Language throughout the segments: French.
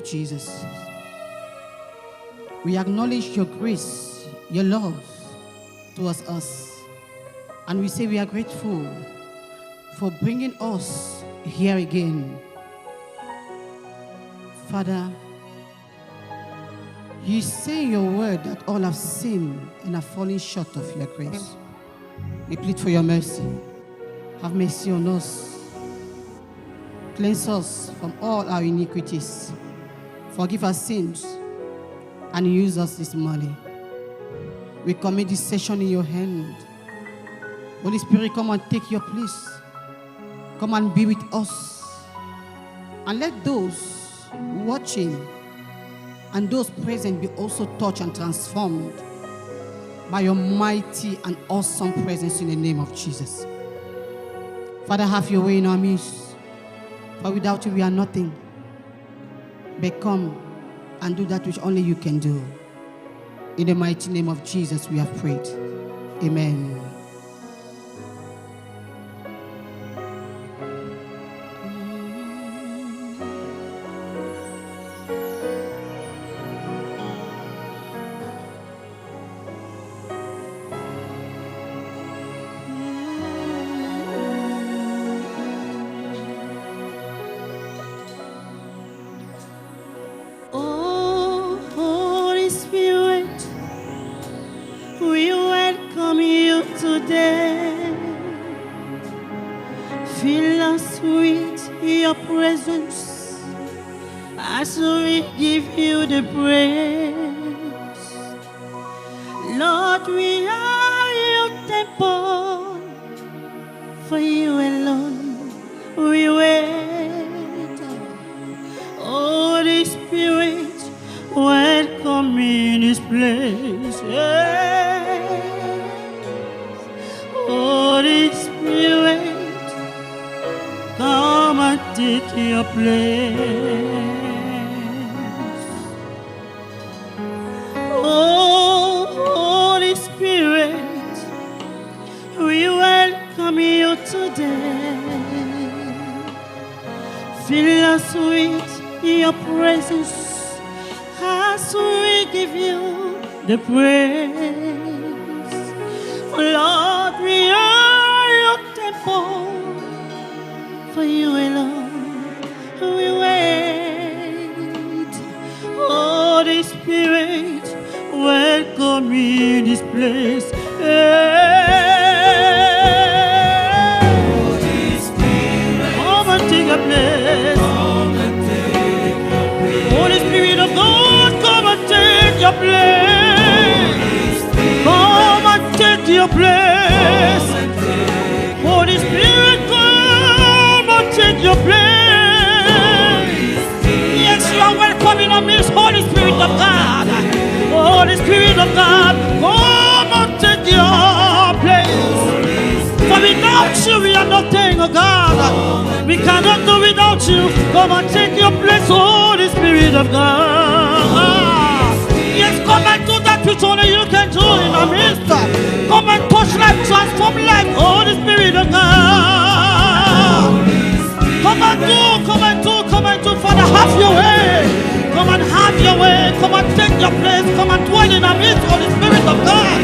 Jesus. We acknowledge your grace, your love towards us. And we say we are grateful for bringing us here again. Father, you say in your word that all have sinned and have fallen short of your grace. We plead for your mercy. Have mercy on us. Cleanse us from all our iniquities. Forgive our sins and use us this morning. We commit this session in your hand. Holy Spirit, come and take your place. Come and be with us. And let those watching and those present be also touched and transformed by your mighty and awesome presence in the name of Jesus. Father, have your way in our midst. For without you, we are nothing. But come and do that which only you can do. In the mighty name of Jesus, we have prayed. Amen. Fill us with your presence as we give you the praise. Lord, we are your temple, for you alone we wait. Holy Spirit, welcome in this place. Yes. Holy Spirit, come and take your place. Oh, Holy Spirit, we welcome you today. Fill us with your presence as we give you the praise. Lord, we are your temple, for you alone we wait. Holy Spirit, welcome in this place. Holy Spirit, come and take a place. Come and take your place. Holy Spirit of God, come and take your place. Come and take your place. Holy Spirit, come and take your place. Yes, you are welcome in our midst, Holy Spirit of God. Holy Spirit of God, come and take your place. For without you, we are nothing, oh God. We cannot do without you. Come and take your place, Holy Spirit of God. Yes, come and do that which only you can do in our midst. Come and touch life, transform life, Holy Spirit of God. Come and do, come and do, come and do, Father, have your way. Come and have your way, come and take your place, come and dwell in our midst, Holy Spirit of God.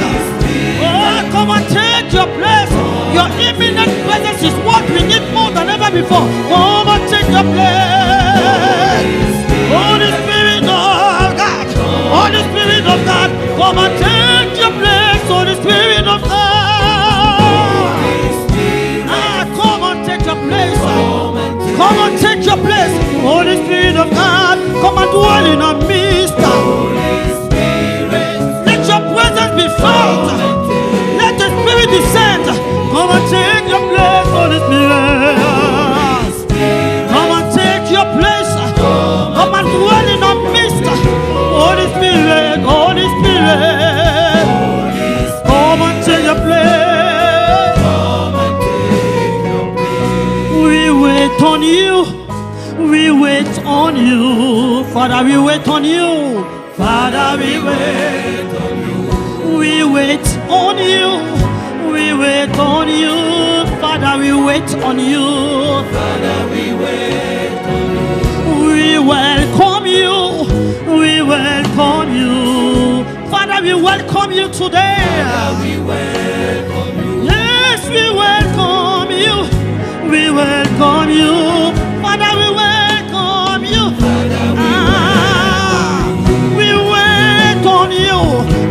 Oh, come and take your place. Your imminent presence is what we need more than ever before. Come and take your place. Holy Spirit of God, Holy Spirit of God, come and take your place, Holy Spirit of God. Come and take your place. Come and take your place, Holy Spirit of God. Come and dwell in our midst. Let your presence be felt. Let the Spirit descend. Come and take your place, Holy Spirit. Come and take your place. Come and dwell in our midst. Holy Spirit, Holy Spirit. Come and take your place. We wait on you. We wait on you. Father, we wait on you. Father, we wait on you. We wait on you. We wait on you. Father, we wait on you. Father, we wait on you. We welcome you. welcome you today. Yes, we welcome you. We welcome you. Father, we welcome you. We welcome you.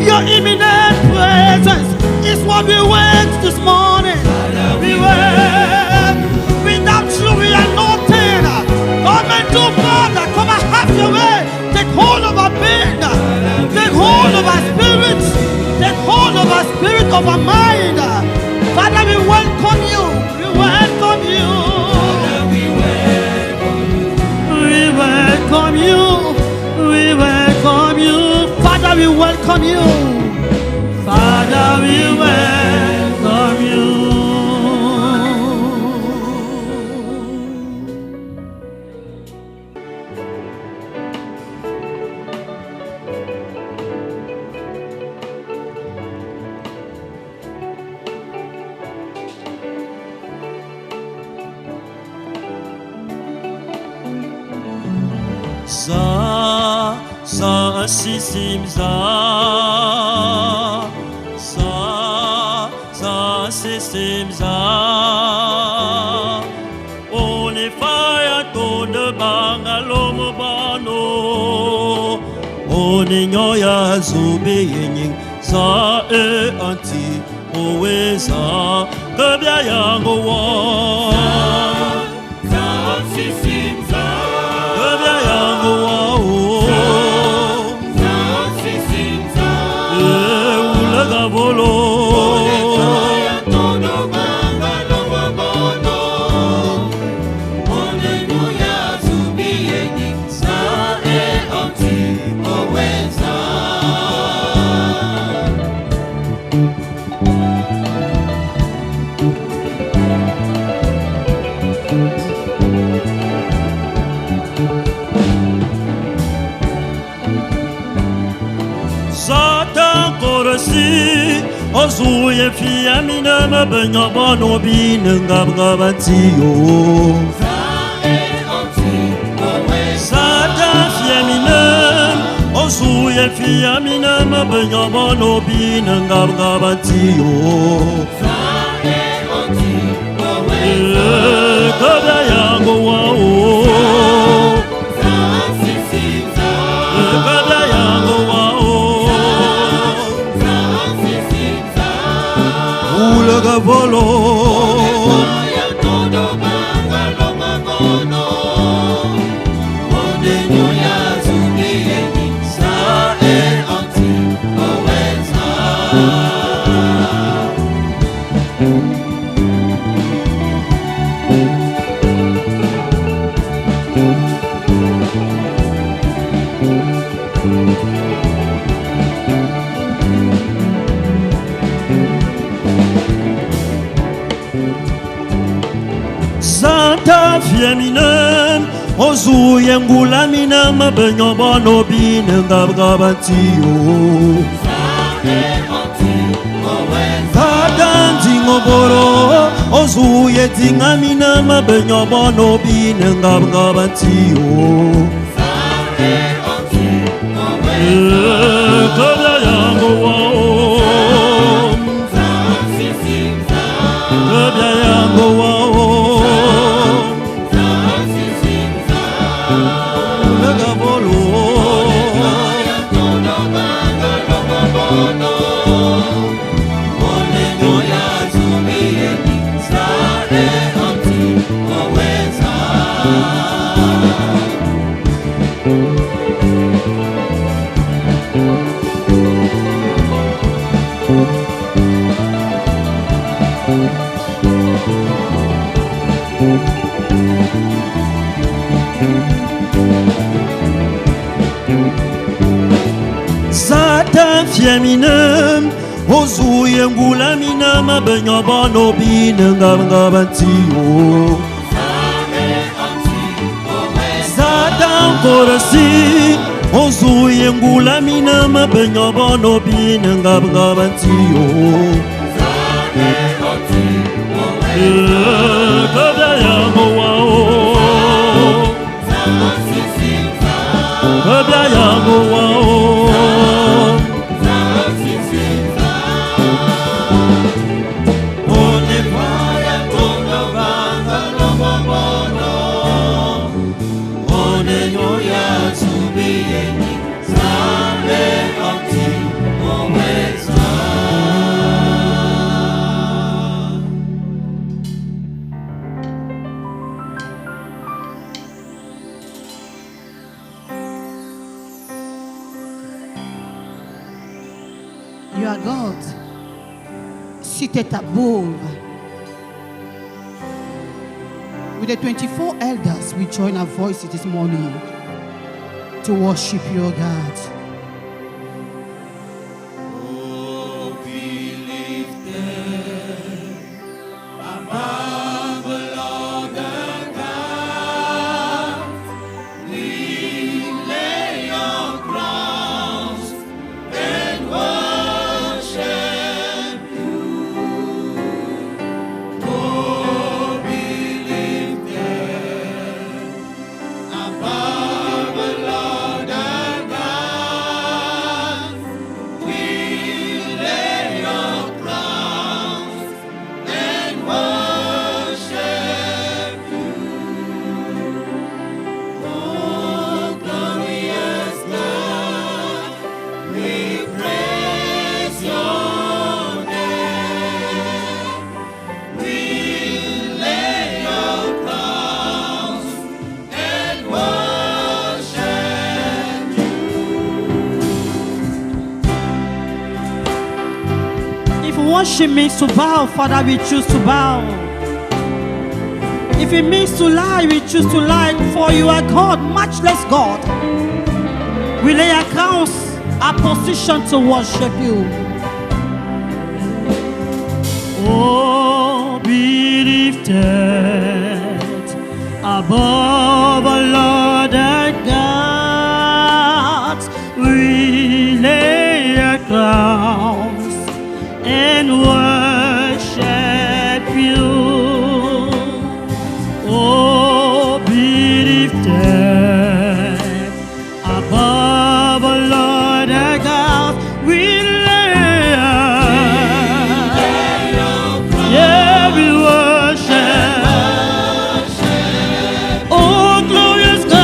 Your imminent presence is what we want this morning. We wait. Without you, we are nothing. Come and do, Father. Come and have your way. Take hold of our being. Take hold of our spirit. Take hold of our spirit, of our mind. Father, we welcome you. We welcome you. We welcome you. We welcome you. Father, we welcome you. Father, we welcome you. Sisimza sisimza on est fire to de bangalomo bano on est nyoya zubi yin sa e anti oeza kabya yango wa sisimza kabya yango wa Volo Ozuye fia mina mabenya bano binengab gabatio Sata fia mina Ozuye fia mina mabenya bano binengab gabatio Kabya yango wao Kabya yango wao Volo Santa Fieminem Ozu yengula mina mabenyo bono binengab gabatio Kadanti ngoboro Ozu yetinga mina mabenyo bono binengab gabatio Kabya yango wao Kabya yango wao Satan fieminem Ozu yengula mina mabenyo bono binengab gabatio Satan korasi Ozu yengula mina mabenyo bono binengab gabatio Kabya yango wao Kabya yango wao You are God, seated above. With the 24 elders, we join our voices this morning to worship your God. Worship means to bow, Father, we choose to bow. If it means to lie, we choose to lie. For you are God, much less God. We lay our crowns, our position to worship you. Oh, be lifted above the Lord and God. We lay our crowns and worship you. Oh, be lifted above the Lord our God. We lay yeah, we worship. Oh, glorious God.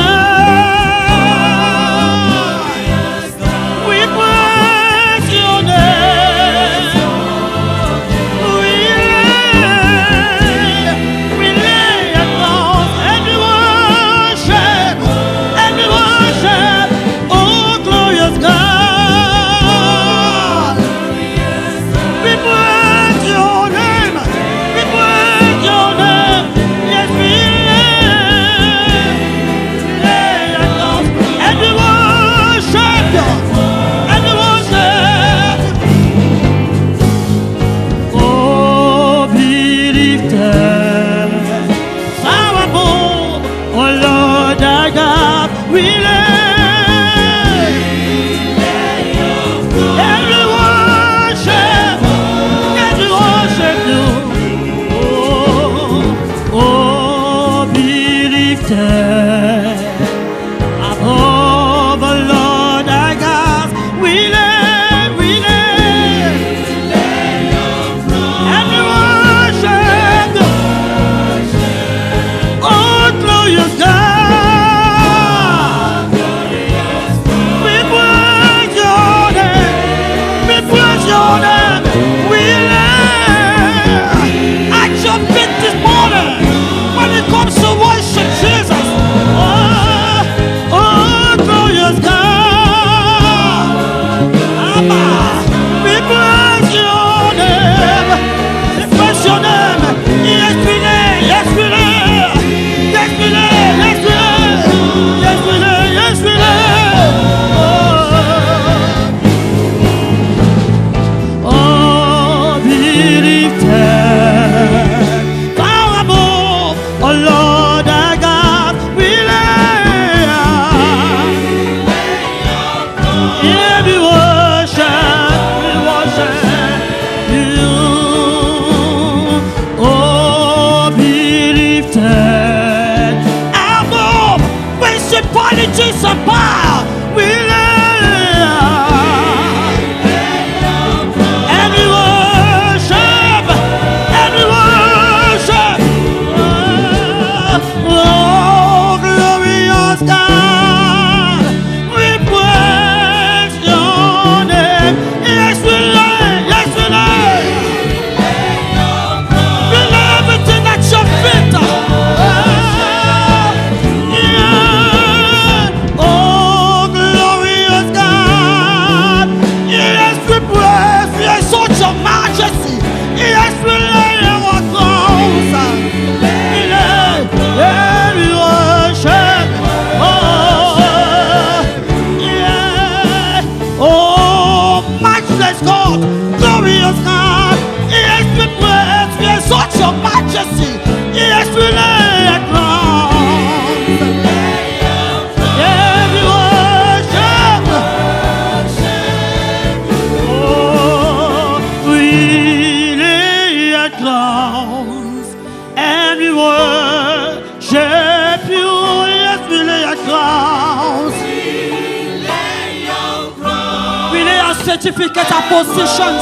certificates, our positions.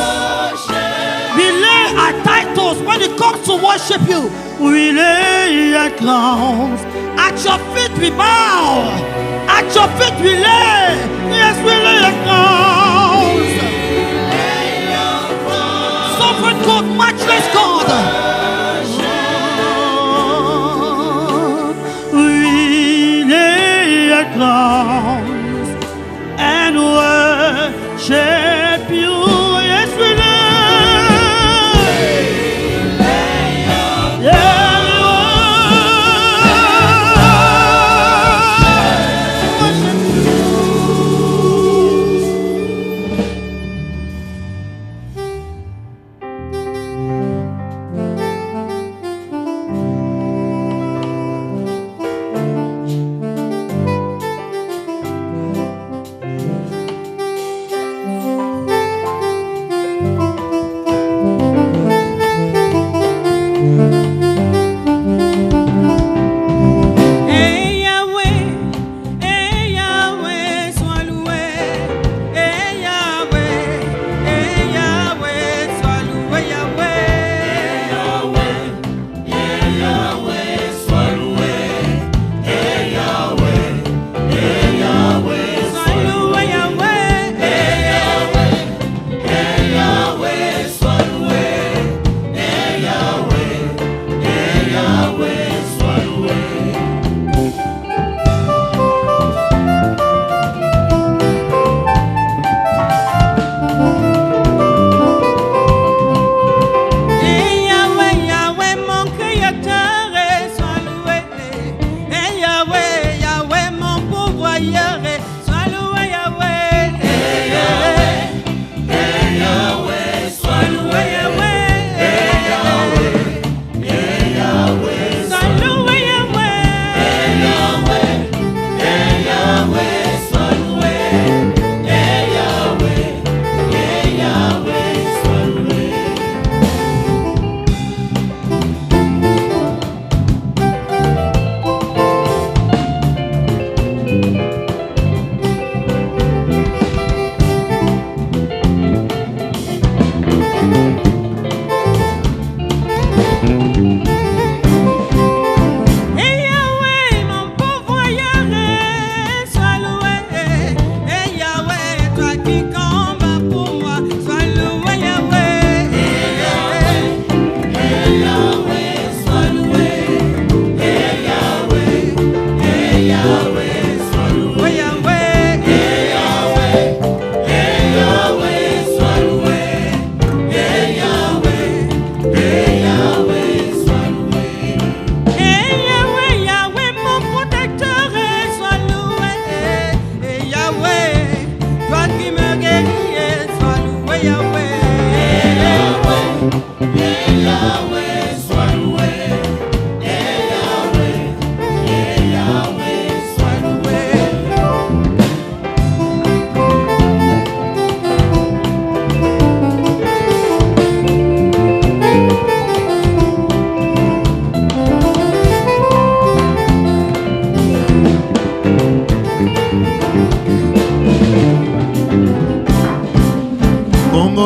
We lay our titles when it comes to worship you. We lay our crowns. At your feet we bow. At your feet we lay. Yes, we lay our crowns. Sovereign God, matchless God. We lay our crowns and worship you. Yes, we lay.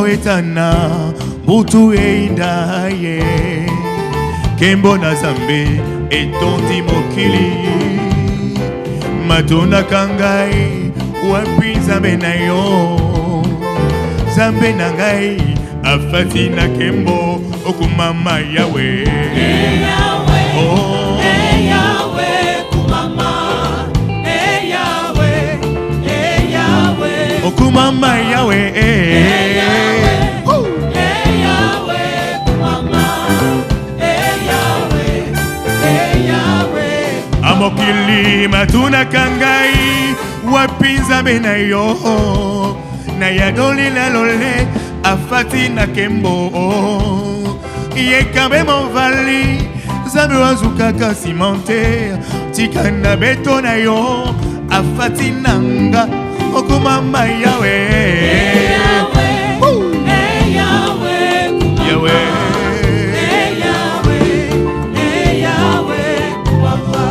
Etana butu eindaye Kembo na zambe etondi mokili Matuna kangai wapi zambe na yo Zambe na ngai afati na kembo okumama yawe Oh Yahweh kumama Yahweh Yahweh okumama yawe Amokili matuna kangai wapinza bena yo na yadoli la lole afati na kembo yekabe monvali zabe wazuka kasimante tikana beto na yo afati nanga okumama yawe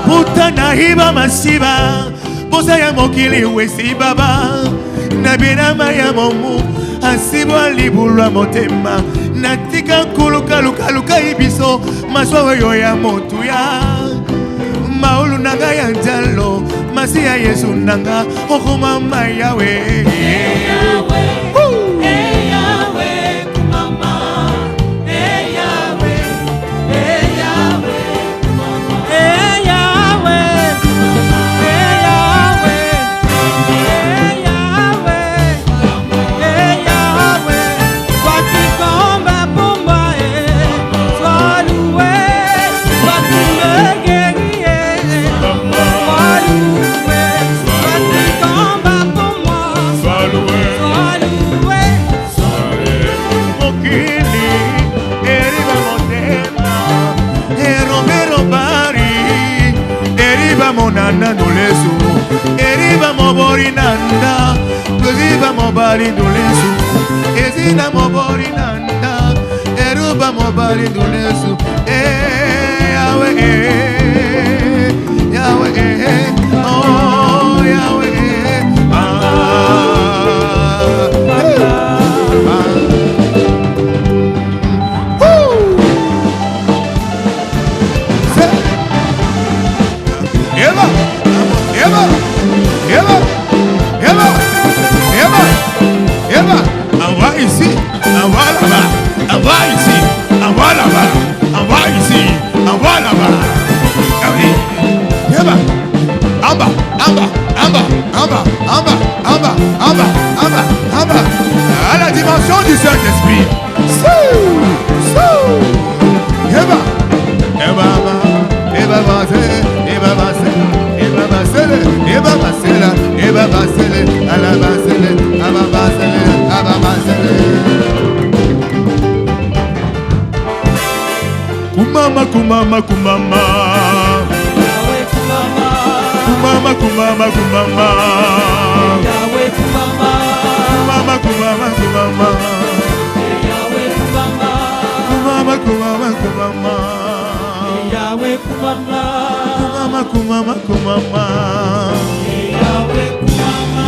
Putana hiba masiba Bosa ya mokili wesi baba Nabina maya momu asibwa libulwa motema natika kulukalukaluka ibiso maswa oyo ya motuya maulu nanga ya njalo masi ya yesu nanga okomama yawe monana nulesu eriba mobori nanda kuziba mobali nulesu ezina mobori nanda eruba mobali nulesu yawe yawe oh yawe envoie ici, envoie là-bas, envoie ici, envoie là-bas, envoie ici, envoie là-bas. En bas, en bas, en bas, en bas, en bas, en bas, en bas, en bas, en bas, à la dimension du Saint-Esprit. Kumama, kumama, kumama. Yahweh kumama. Kumama, kumama, kumama. Yahweh kumama. Kumama, kumama, kumama. Yahweh kumama. Kumama, kumama, kumama. Yahweh kumama. Kumama, kumama, kumama. Yahweh kumama.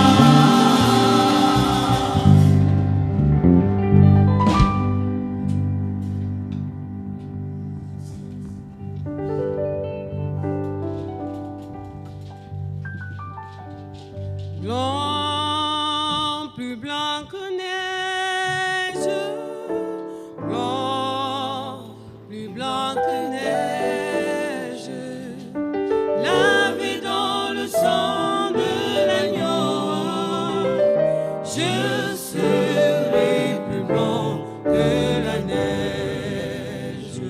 Blanc, plus blanc que neige, blanc, plus blanc que neige, lavé dans le sang de l'agneau, je serai plus blanc que la neige.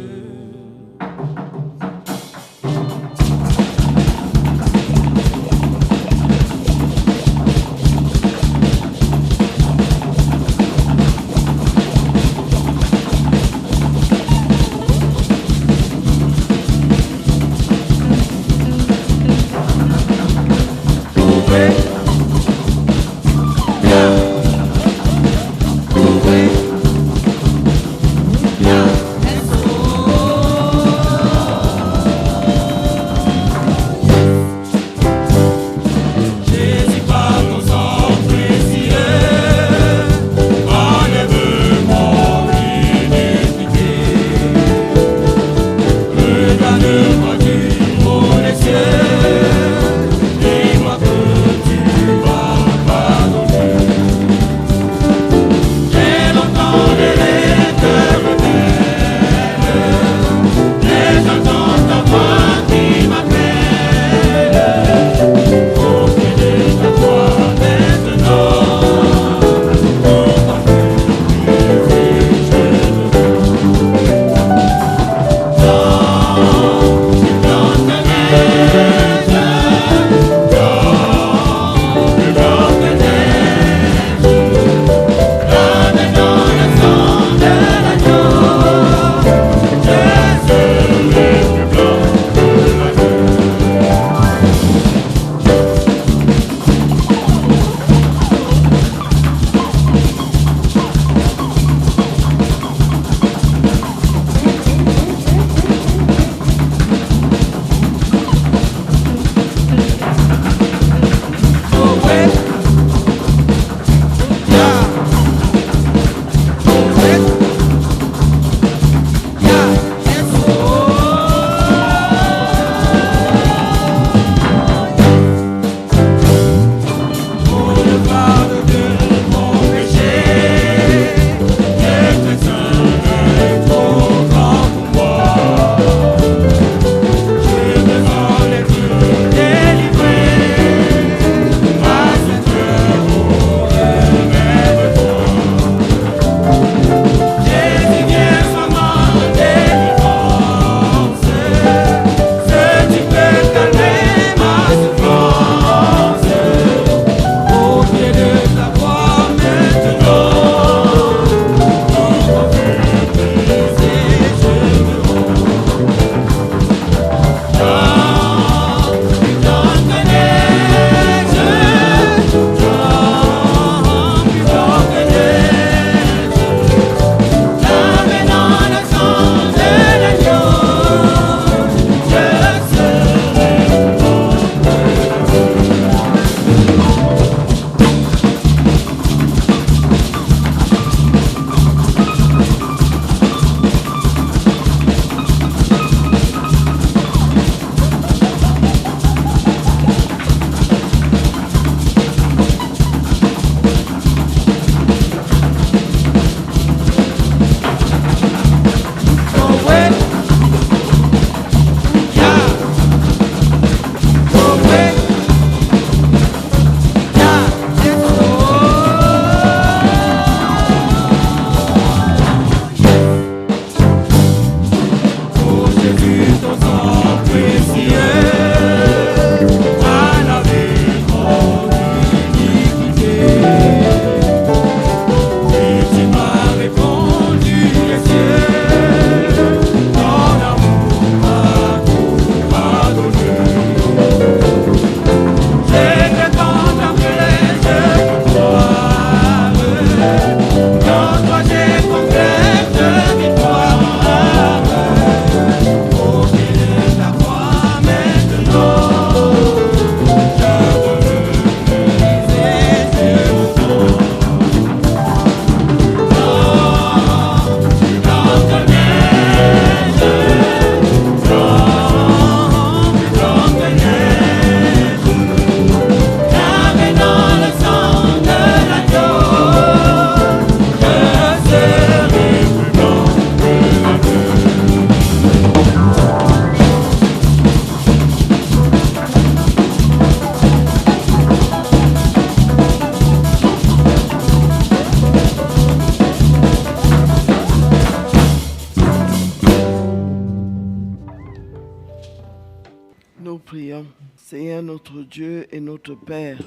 prions. Seigneur notre Dieu et notre Père,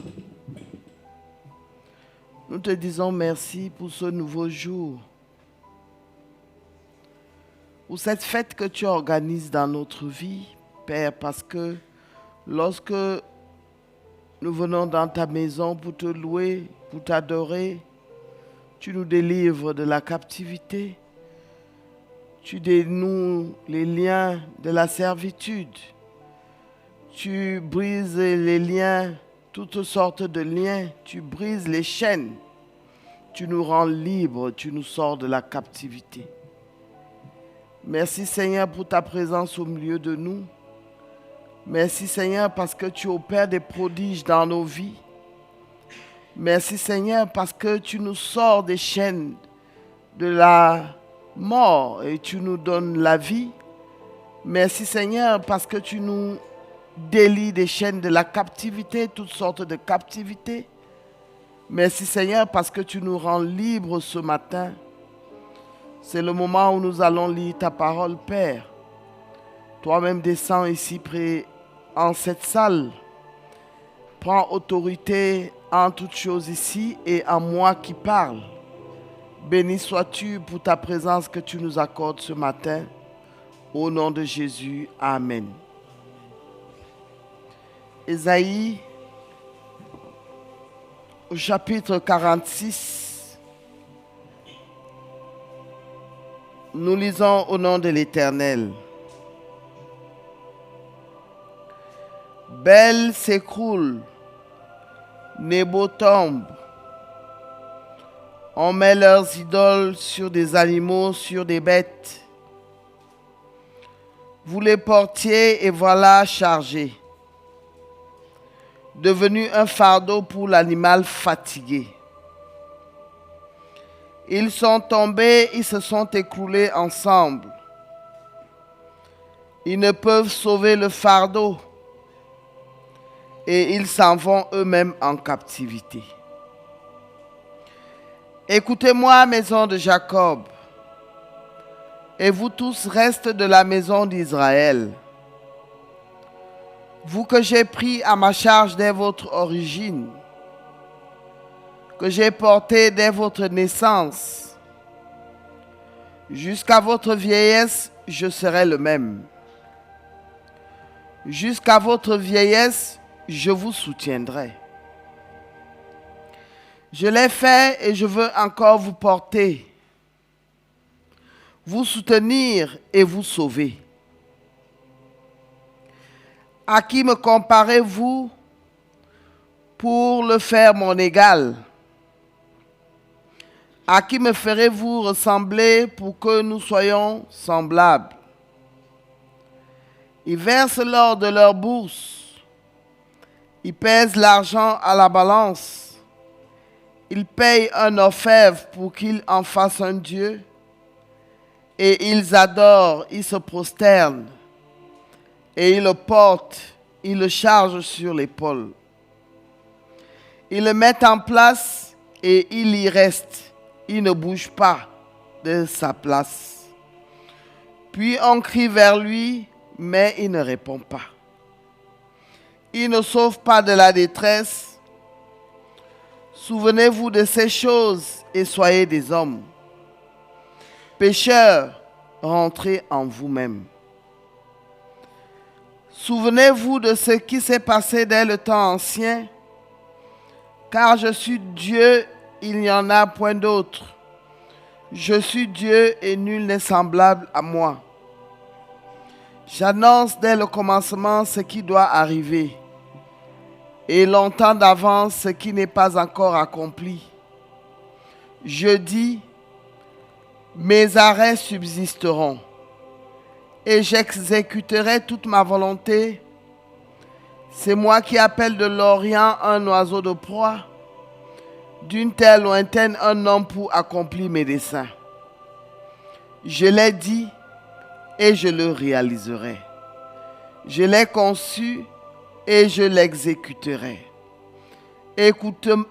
nous te disons merci pour ce nouveau jour, pour cette fête que tu organises dans notre vie, Père, parce que lorsque nous venons dans ta maison pour te louer, pour t'adorer, tu nous délivres de la captivité, tu dénoues les liens de la servitude, tu brises les liens, toutes sortes de liens, tu brises les chaînes, tu nous rends libres, tu nous sors de la captivité. Merci Seigneur pour ta présence au milieu de nous. Merci Seigneur parce que tu opères des prodiges dans nos vies. Merci Seigneur parce que tu nous sors des chaînes de la mort et tu nous donnes la vie. Merci Seigneur parce que tu nous délies des chaînes de la captivité, toutes sortes de captivités. Merci Seigneur parce que tu nous rends libres ce matin. C'est le moment où nous allons lire ta parole, Père. Toi-même descends ici près en cette salle. Prends autorité en toutes choses ici et en moi qui parle. Béni sois-tu pour ta présence que tu nous accordes ce matin. Au nom de Jésus, Amen. Ésaïe, au chapitre 46, nous lisons au nom de l'Éternel. Bel s'écroule, Nebo tombe. On met leurs idoles sur des animaux, sur des bêtes. Vous les portiez et voilà chargés, devenu un fardeau pour l'animal fatigué. Ils sont tombés, ils se sont écroulés ensemble. Ils ne peuvent sauver le fardeau et ils s'en vont eux-mêmes en captivité. Écoutez-moi, maison de Jacob, et vous tous, restes de la maison d'Israël. Vous que j'ai pris à ma charge dès votre origine, que j'ai porté dès votre naissance, jusqu'à votre vieillesse, je serai le même. Jusqu'à votre vieillesse, je vous soutiendrai. Je l'ai fait et je veux encore vous porter, vous soutenir et vous sauver. À qui me comparez-vous pour le faire mon égal? À qui me ferez-vous ressembler pour que nous soyons semblables? Ils versent l'or de leur bourse. Ils pèsent l'argent à la balance. Ils payent un orfèvre pour qu'il en fasse un dieu. Et ils adorent, ils se prosternent. Et ils le portent, ils le chargent sur l'épaule. Ils le mettent en place et il y reste. Il ne bouge pas de sa place. Puis on crie vers lui, mais il ne répond pas. Il ne sauve pas de la détresse. Souvenez-vous de ces choses et soyez des hommes. Pécheurs, rentrez en vous-même. Souvenez-vous de ce qui s'est passé dès le temps ancien, car je suis Dieu, il n'y en a point d'autre. Je suis Dieu et nul n'est semblable à moi. J'annonce dès le commencement ce qui doit arriver, et longtemps d'avance ce qui n'est pas encore accompli. Je dis, mes arrêts subsisteront, et j'exécuterai toute ma volonté. C'est moi qui appelle de l'Orient un oiseau de proie, d'une terre lointaine un homme pour accomplir mes desseins. Je l'ai dit et je le réaliserai. Je l'ai conçu et je l'exécuterai.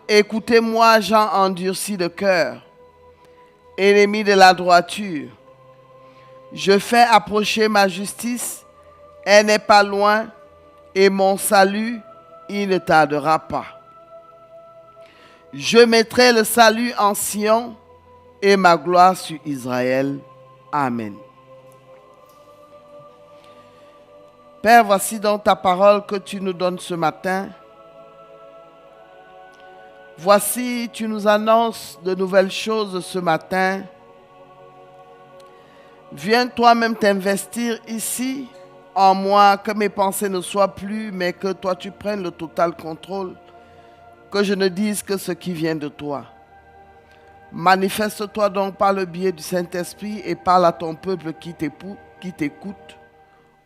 Écoutez-moi, gens endurcis de cœur, ennemis de la droiture. Je fais approcher ma justice, elle n'est pas loin, et mon salut, il ne tardera pas. Je mettrai le salut en Sion et ma gloire sur Israël. Amen. Père, voici donc ta parole que tu nous donnes ce matin. Voici, tu nous annonces de nouvelles choses ce matin. Viens toi-même t'investir ici en moi, que mes pensées ne soient plus, mais que toi tu prennes le total contrôle, que je ne dise que ce qui vient de toi. Manifeste-toi donc par le biais du Saint-Esprit et parle à ton peuple qui t'écoute.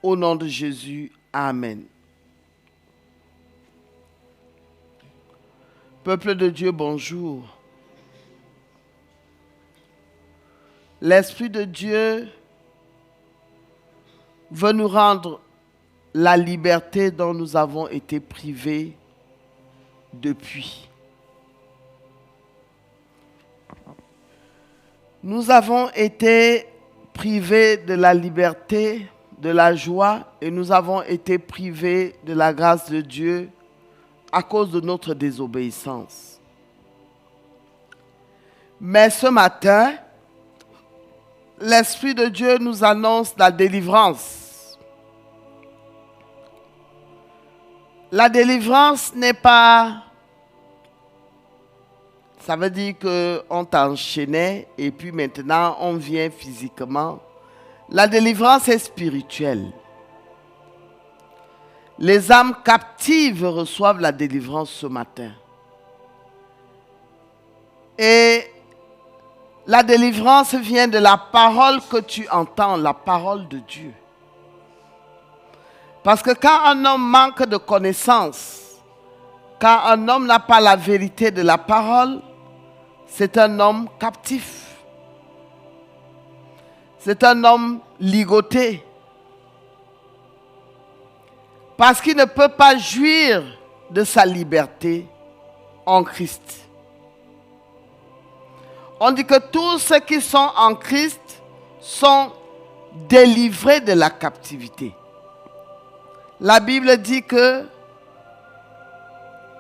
Au nom de Jésus, Amen. Peuple de Dieu, bonjour. L'Esprit de Dieu veut nous rendre la liberté dont nous avons été privés depuis. Nous avons été privés de la liberté, de la joie, et nous avons été privés de la grâce de Dieu à cause de notre désobéissance. Mais ce matin, l'Esprit de Dieu nous annonce la délivrance. La délivrance n'est pas... Ça veut dire qu'on t'enchaînait et puis maintenant on vient physiquement. La délivrance est spirituelle. Les âmes captives reçoivent la délivrance ce matin. Et la délivrance vient de la parole que tu entends, la parole de Dieu. Parce que quand un homme manque de connaissance, quand un homme n'a pas la vérité de la parole, c'est un homme captif. C'est un homme ligoté. Parce qu'il ne peut pas jouir de sa liberté en Christ. On dit que tous ceux qui sont en Christ sont délivrés de la captivité. La Bible dit que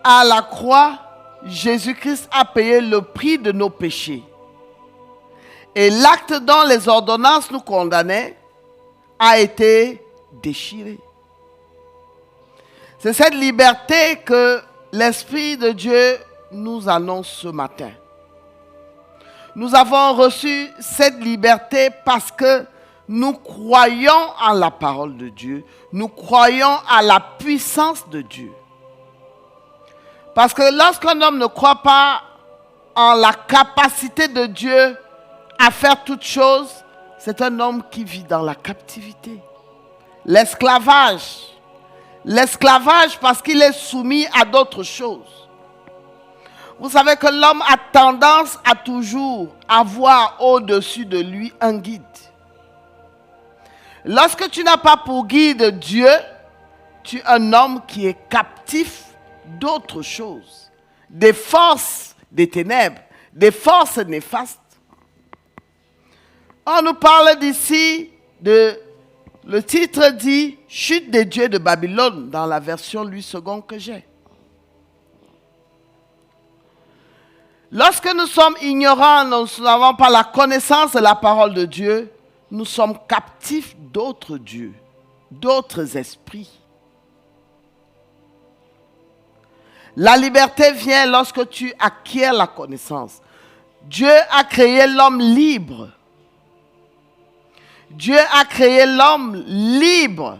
à la croix, Jésus-Christ a payé le prix de nos péchés. Et l'acte dont les ordonnances nous condamnaient a été déchiré. C'est cette liberté que l'Esprit de Dieu nous annonce ce matin. Nous avons reçu cette liberté parce que nous croyons en la parole de Dieu. Nous croyons à la puissance de Dieu. Parce que lorsqu'un homme ne croit pas en la capacité de Dieu à faire toutes choses, c'est un homme qui vit dans la captivité. L'esclavage. L'esclavage parce qu'il est soumis à d'autres choses. Vous savez que l'homme a tendance à toujours avoir au-dessus de lui un guide. Lorsque tu n'as pas pour guide Dieu, tu es un homme qui est captif d'autres choses, des forces des ténèbres, des forces néfastes. On nous parle d'ici le titre dit « Chute des dieux de Babylone » dans la version Louis II que j'ai. Lorsque nous sommes ignorants, nous n'avons pas la connaissance de la parole de Dieu, nous sommes captifs d'autres dieux, d'autres esprits. La liberté vient lorsque tu acquiers la connaissance. Dieu a créé l'homme libre. Dieu a créé l'homme libre.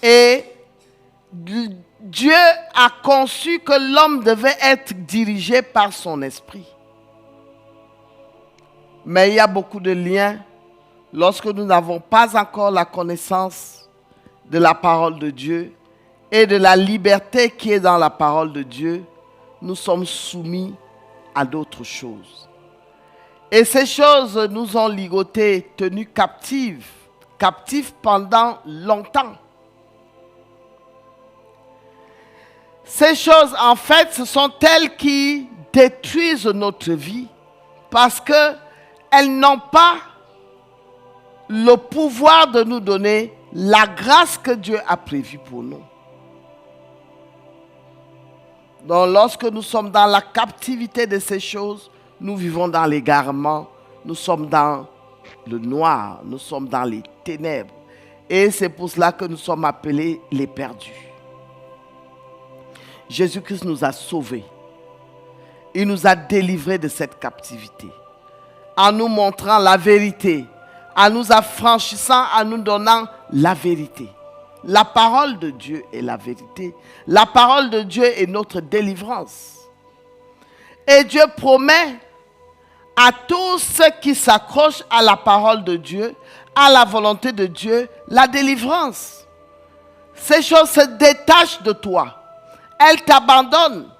Et Dieu a conçu que l'homme devait être dirigé par son esprit. Mais il y a beaucoup de liens lorsque nous n'avons pas encore la connaissance de la parole de Dieu et de la liberté qui est dans la parole de Dieu. Nous sommes soumis à d'autres choses. Et ces choses nous ont ligotés, tenus captifs pendant longtemps. Ces choses, en fait, ce sont elles qui détruisent notre vie parce qu'elles n'ont pas le pouvoir de nous donner la grâce que Dieu a prévue pour nous. Donc lorsque nous sommes dans la captivité de ces choses, nous vivons dans l'égarement, nous sommes dans le noir, nous sommes dans les ténèbres. Et c'est pour cela que nous sommes appelés les perdus. Jésus-Christ nous a sauvés. Il nous a délivrés de cette captivité. En nous montrant la vérité, en nous affranchissant, en nous donnant la vérité. La parole de Dieu est la vérité. La parole de Dieu est notre délivrance. Et Dieu promet à tous ceux qui s'accrochent à la parole de Dieu, à la volonté de Dieu, la délivrance. Ces choses se détachent de toi. Elles t'abandonnent.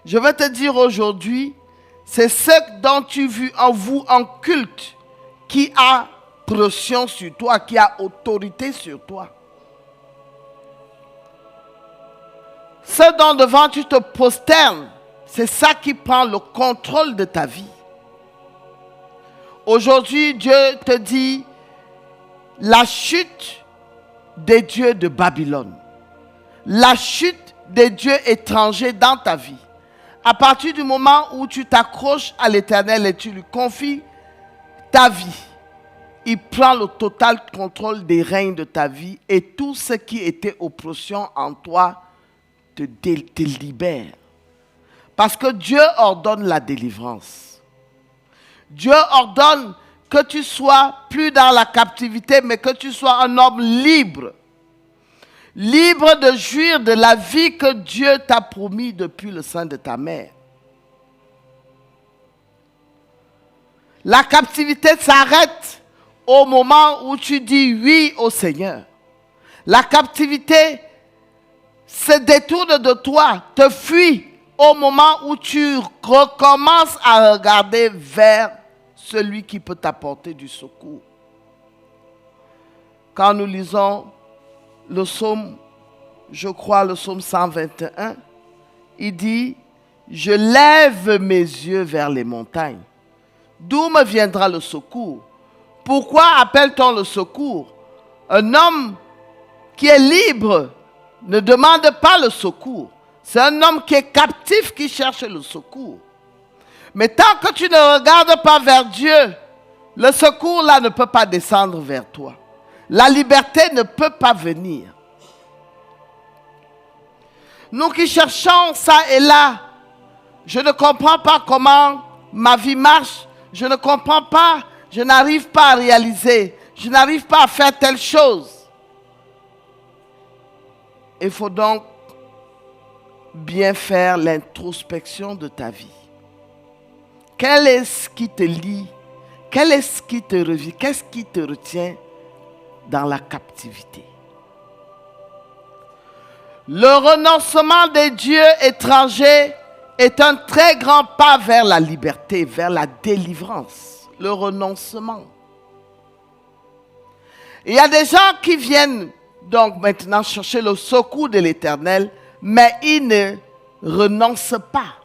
Je veux te dire aujourd'hui, c'est ce dont tu vis en vous en culte qui a pression sur toi, qui a autorité sur toi. Ce dont devant tu te prosternes, c'est ça qui prend le contrôle de ta vie. Aujourd'hui, Dieu te dit la chute des dieux de Babylone, la chute des dieux étrangers dans ta vie. À partir du moment où tu t'accroches à l'Éternel et tu lui confies ta vie, il prend le total contrôle des règnes de ta vie et tout ce qui était oppression en toi te libère. Parce que Dieu ordonne la délivrance. Dieu ordonne que tu sois plus dans la captivité, mais que tu sois un homme libre. Libre de jouir de la vie que Dieu t'a promis depuis le sein de ta mère. La captivité s'arrête au moment où tu dis oui au Seigneur. La captivité se détourne de toi, te fuit au moment où tu recommences à regarder vers celui qui peut t'apporter du secours. Quand nous lisons le psaume, je crois le psaume 121, il dit « Je lève mes yeux vers les montagnes. D'où me viendra le secours? Pourquoi appelle-t-on le secours? Un homme qui est libre ne demande pas le secours. C'est un homme qui est captif qui cherche le secours. Mais tant que tu ne regardes pas vers Dieu, le secours là ne peut pas descendre vers toi. La liberté ne peut pas venir. Nous qui cherchons ça et là, je ne comprends pas comment ma vie marche, je ne comprends pas, je n'arrive pas à réaliser, je n'arrive pas à faire telle chose. Il faut donc bien faire l'introspection de ta vie. Quel est ce qui te lie? Quel est ce qui te revit? Qu'est-ce qui te retient dans la captivité? Le renoncement des dieux étrangers est un très grand pas vers la liberté, vers la délivrance. Le renoncement. Il y a des gens qui viennent donc maintenant chercher le secours de l'Éternel, mais ils ne renoncent pas.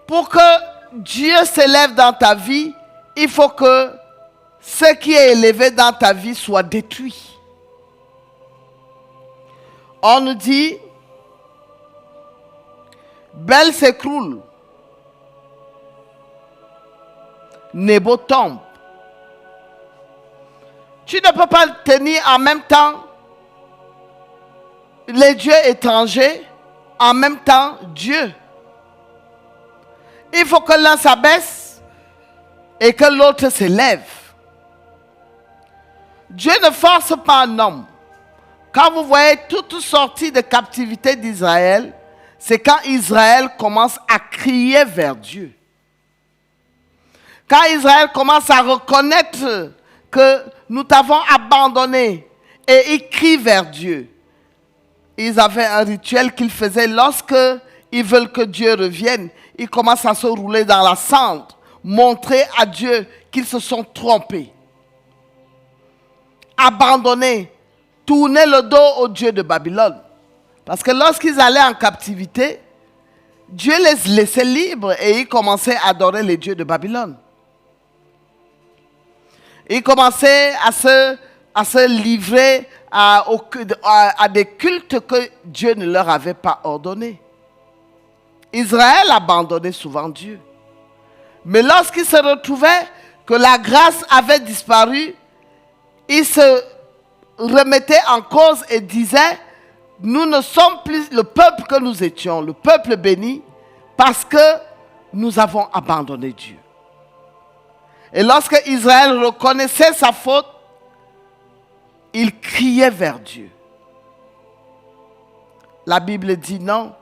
Pour que Dieu s'élève dans ta vie, il faut que ce qui est élevé dans ta vie soit détruit. On nous dit, Bel s'écroule, Nebo tombe. Tu ne peux pas tenir en même temps les dieux étrangers, en même temps Dieu. Il faut que l'un s'abaisse et que l'autre s'élève. Dieu ne force pas un homme. Quand vous voyez toute sortie de captivité d'Israël, c'est quand Israël commence à crier vers Dieu. Quand Israël commence à reconnaître que nous t'avons abandonné et ils crient vers Dieu. Ils avaient un rituel qu'ils faisaient lorsque ils veulent que Dieu revienne. Ils commencent à se rouler dans la cendre, montrer à Dieu qu'ils se sont trompés. Abandonner, tourner le dos au Dieu de Babylone. Parce que lorsqu'ils allaient en captivité, Dieu les laissait libres et ils commençaient à adorer les dieux de Babylone. Ils commençaient à se livrer à des cultes que Dieu ne leur avait pas ordonnés. Israël abandonnait souvent Dieu. Mais lorsqu'il se retrouvait que la grâce avait disparu, il se remettait en cause et disait, nous ne sommes plus le peuple que nous étions, le peuple béni, parce que nous avons abandonné Dieu. Et lorsque Israël reconnaissait sa faute, il criait vers Dieu. La Bible dit non,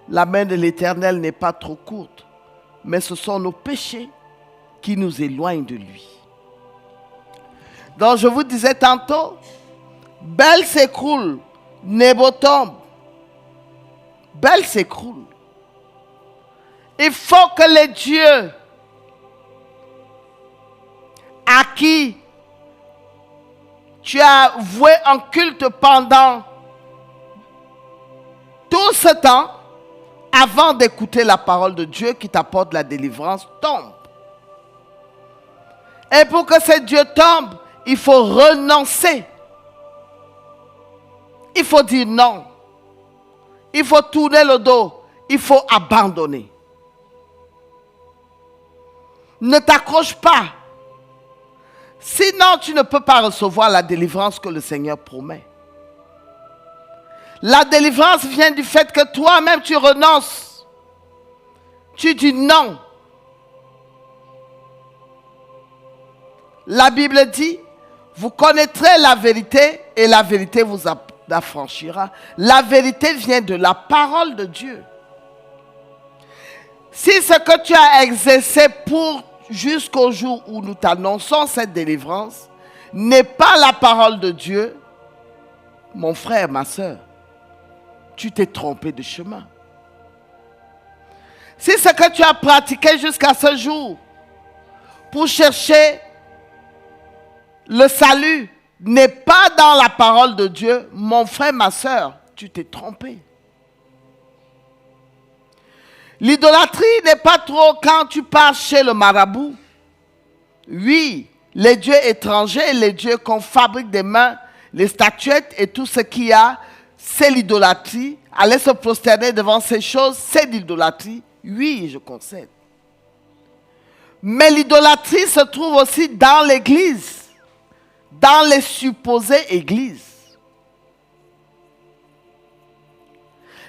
la main de l'Éternel n'est pas trop courte, mais ce sont nos péchés qui nous éloignent de lui. Donc je vous disais tantôt, Bel s'écroule, Nebo tombe. Bel s'écroule. Il faut que les dieux à qui tu as voué un culte pendant tout ce temps, avant d'écouter la parole de Dieu qui t'apporte la délivrance, tombe. Et pour que ces dieux tombent, il faut renoncer. Il faut dire non. Il faut tourner le dos. Il faut abandonner. Ne t'accroche pas. Sinon, tu ne peux pas recevoir la délivrance que le Seigneur promet. La délivrance vient du fait que toi-même tu renonces. Tu dis non. La Bible dit, vous connaîtrez la vérité et la vérité vous affranchira. La vérité vient de la parole de Dieu. Si ce que tu as exercé jusqu'au jour où nous t'annonçons cette délivrance n'est pas la parole de Dieu, mon frère, ma soeur, tu t'es trompé de chemin. Si ce que tu as pratiqué jusqu'à ce jour pour chercher le salut n'est pas dans la parole de Dieu, mon frère, ma soeur, tu t'es trompé. L'idolâtrie n'est pas trop quand tu pars chez le marabout. Oui, les dieux étrangers, les dieux qu'on fabrique des mains, les statuettes et tout ce qu'il y a, c'est l'idolâtrie. Aller se prosterner devant ces choses, c'est l'idolâtrie. Oui, je concède. Mais l'idolâtrie se trouve aussi dans l'église, dans les supposées églises.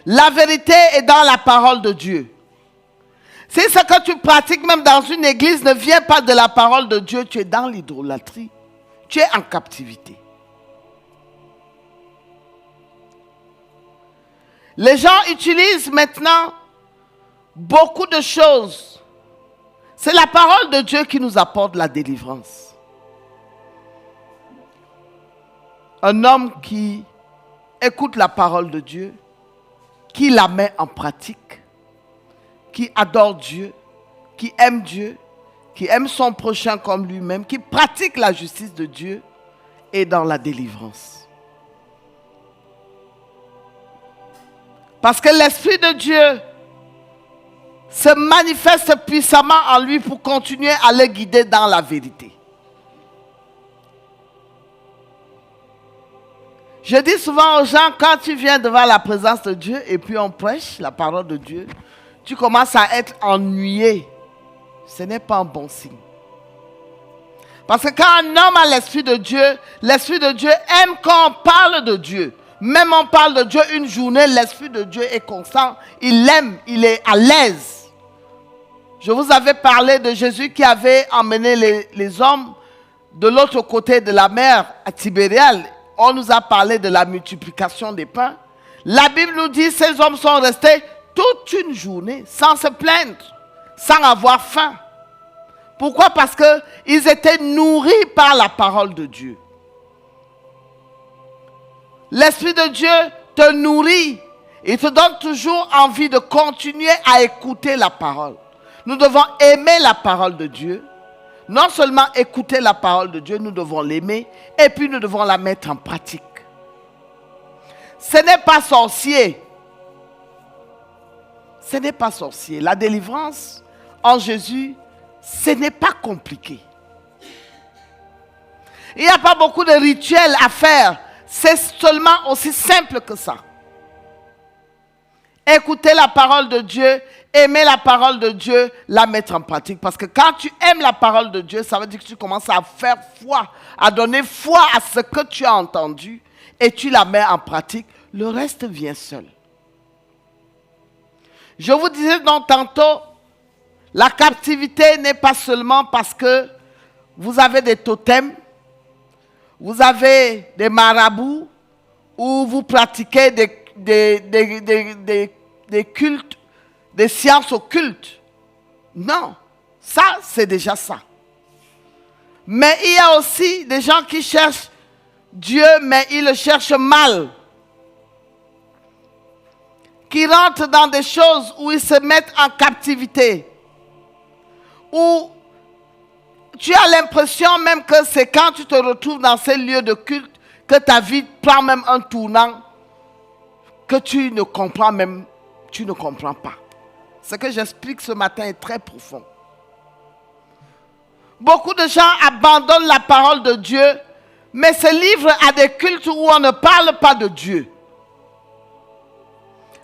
La vérité est dans la parole de Dieu. Si ce que tu pratiques même dans une église ne vient pas de la parole de Dieu, tu es dans l'idolâtrie. Tu es en captivité. Les gens utilisent maintenant beaucoup de choses. C'est la parole de Dieu qui nous apporte la délivrance. Un homme qui écoute la parole de Dieu, qui la met en pratique, qui adore Dieu, qui aime son prochain comme lui-même, qui pratique la justice de Dieu, est dans la délivrance. Parce que l'Esprit de Dieu se manifeste puissamment en lui pour continuer à le guider dans la vérité. Je dis souvent aux gens, quand tu viens devant la présence de Dieu et puis on prêche la parole de Dieu, tu commences à être ennuyé. Ce n'est pas un bon signe. Parce que quand un homme a l'Esprit de Dieu aime quand on parle de Dieu. Même on parle de Dieu une journée, l'Esprit de Dieu est constant. Il l'aime, il est à l'aise. Je vous avais parlé de Jésus qui avait emmené les hommes de l'autre côté de la mer, à Tibériade. On nous a parlé de la multiplication des pains. La Bible nous dit que ces hommes sont restés toute une journée sans se plaindre, sans avoir faim. Pourquoi? Parce qu'ils étaient nourris par la parole de Dieu. L'Esprit de Dieu te nourrit. Il te donne toujours envie de continuer à écouter la parole. Nous devons aimer la parole de Dieu. Non seulement écouter la parole de Dieu, nous devons l'aimer et puis nous devons la mettre en pratique. Ce n'est pas sorcier. Ce n'est pas sorcier. La délivrance en Jésus, ce n'est pas compliqué. Il n'y a pas beaucoup de rituels à faire. C'est seulement aussi simple que ça. Écouter la parole de Dieu, aimer la parole de Dieu, la mettre en pratique. Parce que quand tu aimes la parole de Dieu, ça veut dire que tu commences à faire foi, à donner foi à ce que tu as entendu et tu la mets en pratique. Le reste vient seul. Je vous disais donc tantôt, la captivité n'est pas seulement parce que vous avez des totems, vous avez des marabouts, ou vous pratiquez des cultes, des sciences occultes. Non, ça c'est déjà ça. Mais il y a aussi des gens qui cherchent Dieu, mais ils le cherchent mal. Qui rentrent dans des choses où ils se mettent en captivité. Où tu as l'impression même que c'est quand tu te retrouves dans ces lieux de culte que ta vie prend même un tournant que tu ne comprends pas. Ce que j'explique ce matin est très profond. Beaucoup de gens abandonnent la parole de Dieu, mais se livrent à des cultes où on ne parle pas de Dieu.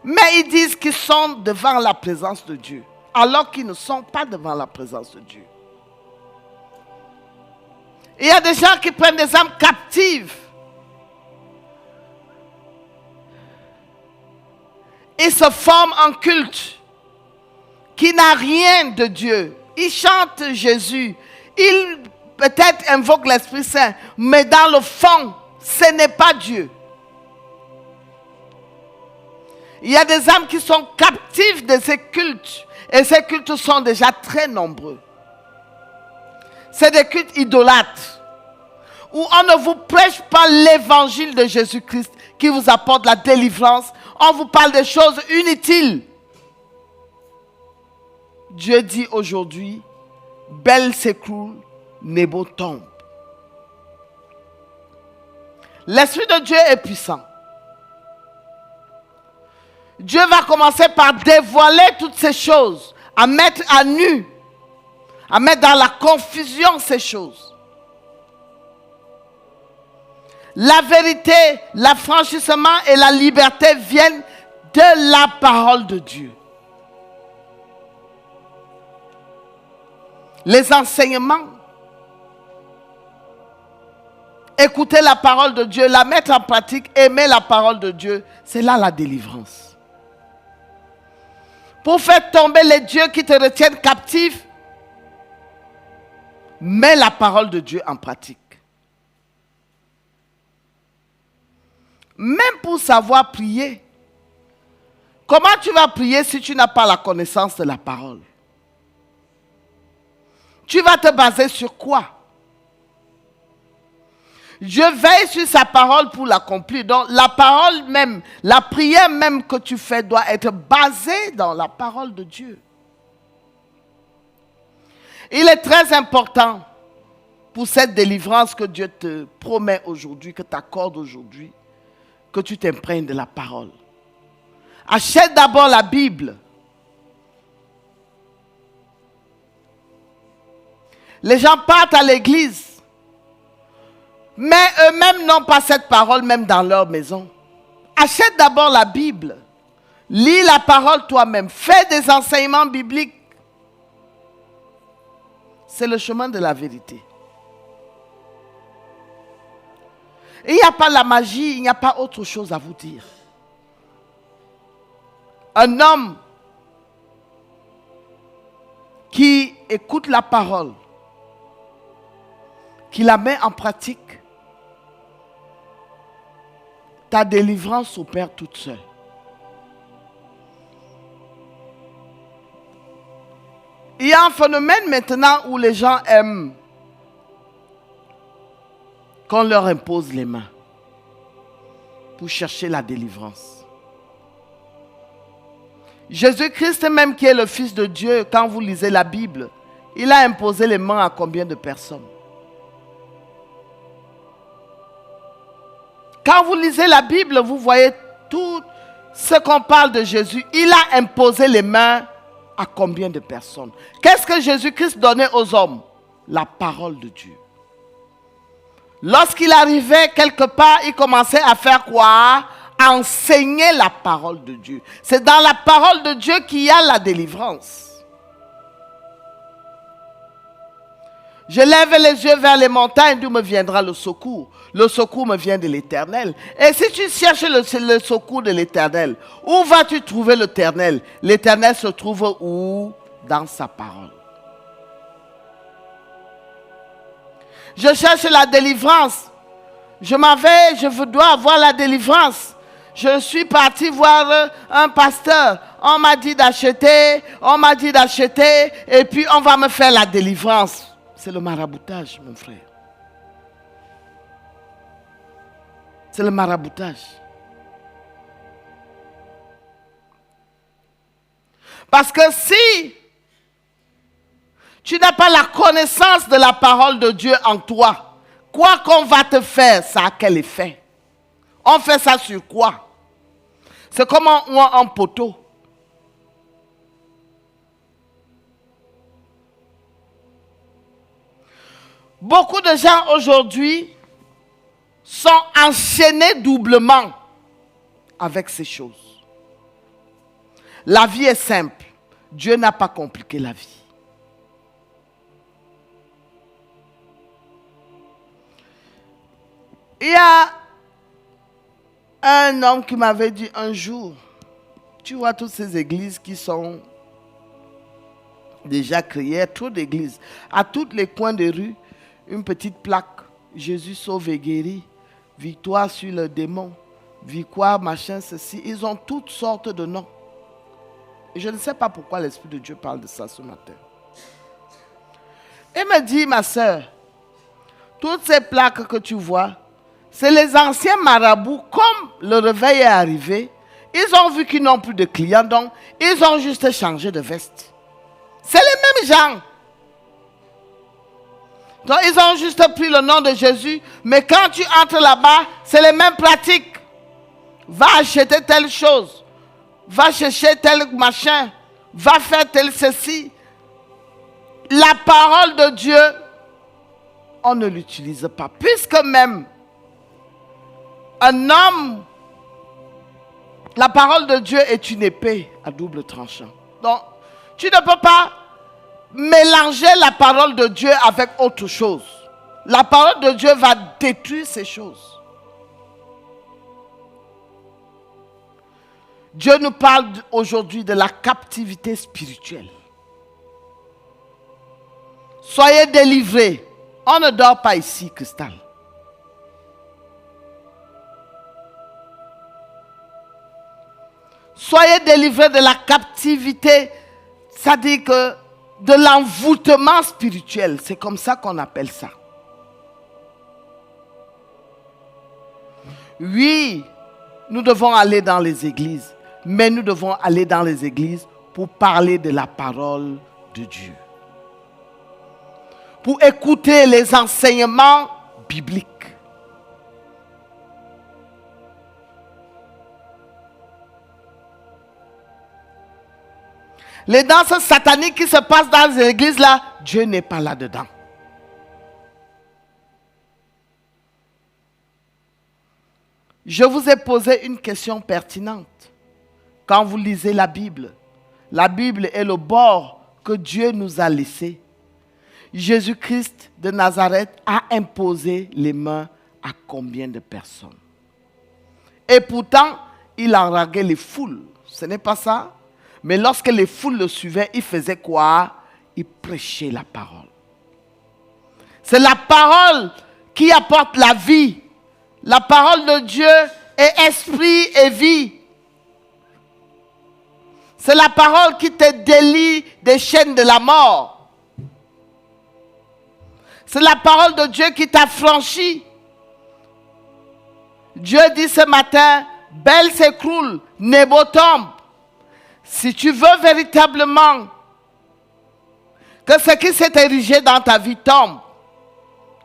Mais ils disent qu'ils sont devant la présence de Dieu, alors qu'ils ne sont pas devant la présence de Dieu. Il y a des gens qui prennent des âmes captives. Ils se forment en culte qui n'a rien de Dieu. Ils chantent Jésus. Ils peut-être invoquent l'Esprit Saint, mais dans le fond, ce n'est pas Dieu. Il y a des âmes qui sont captives de ces cultes. Et ces cultes sont déjà très nombreux. C'est des cultes idolâtres. Où on ne vous prêche pas l'évangile de Jésus-Christ qui vous apporte la délivrance. On vous parle des choses inutiles. Dieu dit aujourd'hui, Bel s'écroule, Nebo tombe. L'Esprit de Dieu est puissant. Dieu va commencer par dévoiler toutes ces choses, à mettre à nu, à mettre dans la confusion ces choses. La vérité, l'affranchissement et la liberté viennent de la parole de Dieu. Les enseignements, écouter la parole de Dieu, la mettre en pratique, aimer la parole de Dieu, c'est là la délivrance. Pour faire tomber les dieux qui te retiennent captif, mets la parole de Dieu en pratique. Même pour savoir prier. Comment tu vas prier si tu n'as pas la connaissance de la parole? Tu vas te baser sur quoi? Dieu veille sur sa parole pour l'accomplir. Donc la parole même, la prière même que tu fais doit être basée dans la parole de Dieu. Il est très important pour cette délivrance que Dieu te promet aujourd'hui, que t'accorde aujourd'hui, que tu t'imprègnes de la parole. Achète d'abord la Bible. Les gens partent à l'église. Mais eux-mêmes n'ont pas cette parole même dans leur maison. Achète d'abord la Bible. Lis la parole toi-même. Fais des enseignements bibliques. C'est le chemin de la vérité. Il n'y a pas la magie, il n'y a pas autre chose à vous dire. Un homme qui écoute la parole, qui la met en pratique, ta délivrance s'opère toute seule. Il y a un phénomène maintenant où les gens aiment qu'on leur impose les mains pour chercher la délivrance. Jésus-Christ même qui est le Fils de Dieu, quand vous lisez la Bible, il a imposé les mains à combien de personnes? Quand vous lisez la Bible, vous voyez tout ce qu'on parle de Jésus. Il a imposé les mains à combien de personnes? Qu'est-ce que Jésus-Christ donnait aux hommes? La parole de Dieu. Lorsqu'il arrivait quelque part, il commençait à faire quoi? Enseigner la parole de Dieu. C'est dans la parole de Dieu qu'il y a la délivrance. Je lève les yeux vers les montagnes, d'où me viendra le secours. Le secours me vient de l'Éternel. Et si tu cherches le secours de l'Éternel, où vas-tu trouver l'Éternel? L'Éternel se trouve où? Dans sa parole. Je cherche la délivrance. Je dois avoir la délivrance. Je suis parti voir un pasteur. On m'a dit d'acheter, et puis on va me faire la délivrance. C'est le maraboutage, mon frère. C'est le maraboutage. Parce que si tu n'as pas la connaissance de la parole de Dieu en toi, quoi qu'on va te faire, ça a quel effet? On fait ça sur quoi? C'est comme un poteau. Beaucoup de gens aujourd'hui sont enchaînés doublement avec ces choses. La vie est simple. Dieu n'a pas compliqué la vie. Il y a un homme qui m'avait dit un jour, tu vois toutes ces églises qui sont déjà créées, trop d'églises, à tous les coins de rue, une petite plaque, Jésus sauve et guérit, victoire sur le démon, victoire, machin, ceci. Ils ont toutes sortes de noms. Et je ne sais pas pourquoi l'Esprit de Dieu parle de ça ce matin. Il me dit, ma soeur, toutes ces plaques que tu vois, c'est les anciens marabouts, comme le réveil est arrivé, ils ont vu qu'ils n'ont plus de clients, donc ils ont juste changé de veste. C'est les mêmes gens. Donc ils ont juste pris le nom de Jésus, mais quand tu entres là-bas, c'est les mêmes pratiques. Va acheter telle chose, va chercher tel machin, va faire tel ceci. La parole de Dieu, on ne l'utilise pas, puisque même un homme, la parole de Dieu est une épée à double tranchant. Donc, tu ne peux pas mélanger la parole de Dieu avec autre chose. La parole de Dieu va détruire ces choses. Dieu nous parle aujourd'hui de la captivité spirituelle. Soyez délivrés. On ne dort pas ici, Cristal. Soyez délivrés de la captivité, c'est-à-dire que de l'envoûtement spirituel. C'est comme ça qu'on appelle ça. Oui, nous devons aller dans les églises, mais nous devons aller dans les églises pour parler de la parole de Dieu. Pour écouter les enseignements bibliques. Les danses sataniques qui se passent dans les églises là, Dieu n'est pas là-dedans. Je vous ai posé une question pertinente. Quand vous lisez la Bible est le bord que Dieu nous a laissé. Jésus-Christ de Nazareth a imposé les mains à combien de personnes? Et pourtant, il enraguait les foules. Ce n'est pas ça? Mais lorsque les foules le suivaient, il faisait quoi? Il prêchait la parole. C'est la parole qui apporte la vie. La parole de Dieu est esprit et vie. C'est la parole qui te délie des chaînes de la mort. C'est la parole de Dieu qui t'a franchi. Dieu dit ce matin, Bel s'écroule, Nebo tombe. Si tu veux véritablement que ce qui s'est érigé dans ta vie tombe,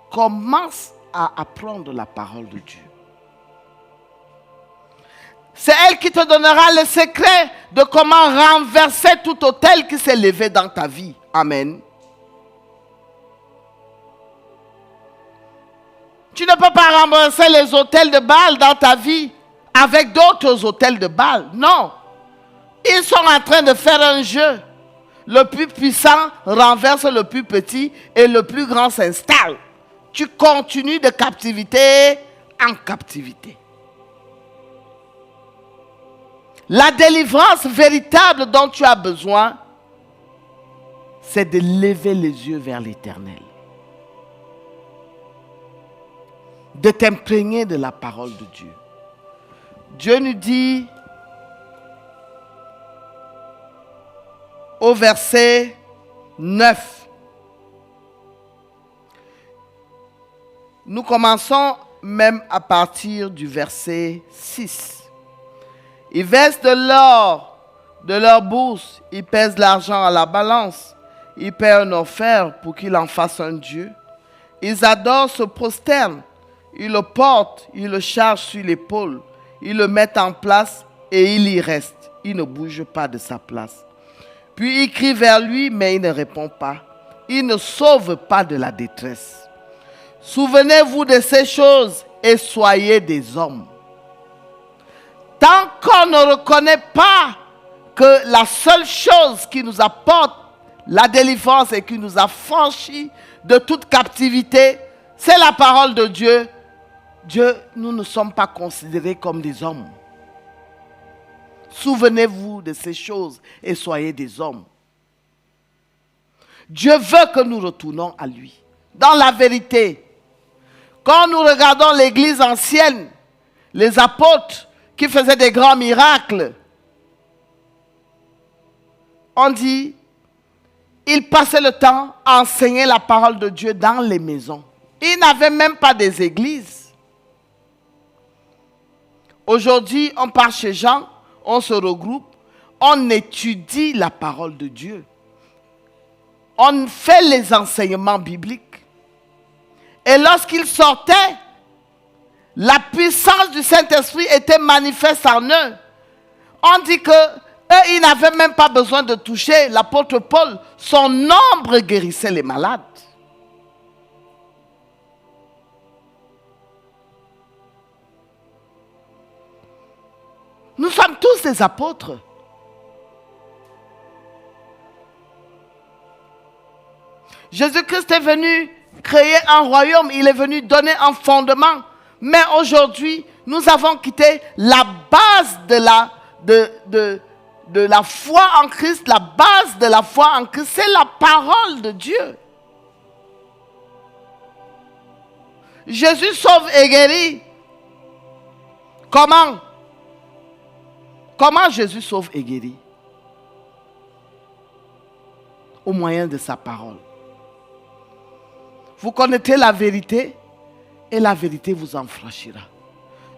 commence à apprendre la parole de Dieu. C'est elle qui te donnera le secret de comment renverser tout autel qui s'est levé dans ta vie. Amen. Tu ne peux pas rembourser les autels de Baal dans ta vie avec d'autres autels de Baal. Non. Ils sont en train de faire un jeu. Le plus puissant renverse le plus petit et le plus grand s'installe. Tu continues de captivité en captivité. La délivrance véritable dont tu as besoin, c'est de lever les yeux vers l'Éternel. De t'imprégner de la parole de Dieu. Dieu nous dit au verset 9. Nous commençons même à partir du verset 6. Ils versent de l'or de leur bourse, ils pèsent l'argent à la balance, ils paient un offert pour qu'il en fasse un Dieu. Ils adorent, se prosternent, ils le portent, ils le chargent sur l'épaule, ils le mettent en place et il y reste. Il ne bouge pas de sa place. Puis ils crient vers lui, mais il ne répond pas. Il ne sauve pas de la détresse. Souvenez-vous de ces choses et soyez des hommes. Tant qu'on ne reconnaît pas que la seule chose qui nous apporte la délivrance et qui nous a franchis de toute captivité, c'est la parole de Dieu. Nous ne sommes pas considérés comme des hommes. Souvenez-vous de ces choses et soyez des hommes. Dieu veut que nous retournons à lui. Dans la vérité, quand nous regardons l'église ancienne, les apôtres qui faisaient des grands miracles, on dit, ils passaient le temps à enseigner la parole de Dieu dans les maisons. Ils n'avaient même pas des églises. Aujourd'hui, on part chez Jean, on se regroupe, on étudie la parole de Dieu. On fait les enseignements bibliques. Et lorsqu'ils sortaient, la puissance du Saint-Esprit était manifeste en eux. On dit que eux, ils n'avaient même pas besoin de toucher l'apôtre Paul. Son ombre guérissait les malades. Nous sommes tous des apôtres. Jésus-Christ est venu créer un royaume. Il est venu donner un fondement. Mais aujourd'hui, nous avons quitté la base de la foi en Christ. La base de la foi en Christ, c'est la parole de Dieu. Jésus sauve et guérit. Comment? Comment Jésus sauve et guérit? Au moyen de sa parole. Vous connaîtrez la vérité et la vérité vous en franchira.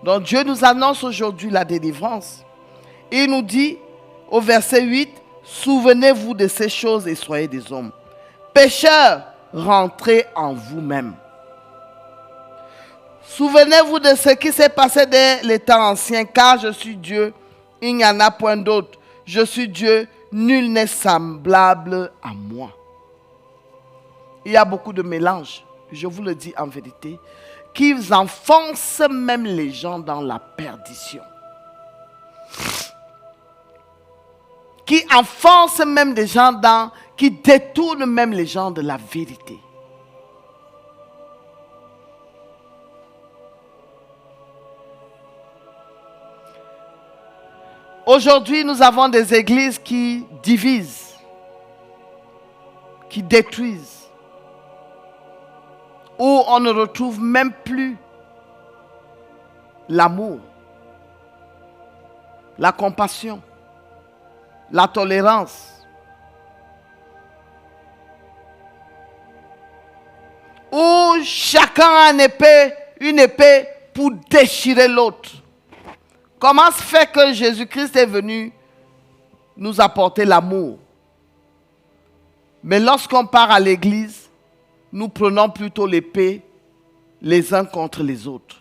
Donc Dieu nous annonce aujourd'hui la délivrance. Il nous dit au verset 8, souvenez-vous de ces choses et soyez des hommes. Pécheurs, rentrez en vous-même. Souvenez-vous de ce qui s'est passé dès les temps anciens, car je suis Dieu, il n'y en a point d'autre. Je suis Dieu, nul n'est semblable à moi. Il y a beaucoup de mélanges, je vous le dis en vérité, qui enfoncent même les gens dans la perdition. Qui enfoncent même des gens qui détournent même les gens de la vérité. Aujourd'hui, nous avons des églises qui divisent, qui détruisent, où on ne retrouve même plus l'amour, la compassion, la tolérance. Où chacun a une épée pour déchirer l'autre. Comment se fait que Jésus-Christ est venu nous apporter l'amour? Mais lorsqu'on part à l'église, nous prenons plutôt l'épée les uns contre les autres.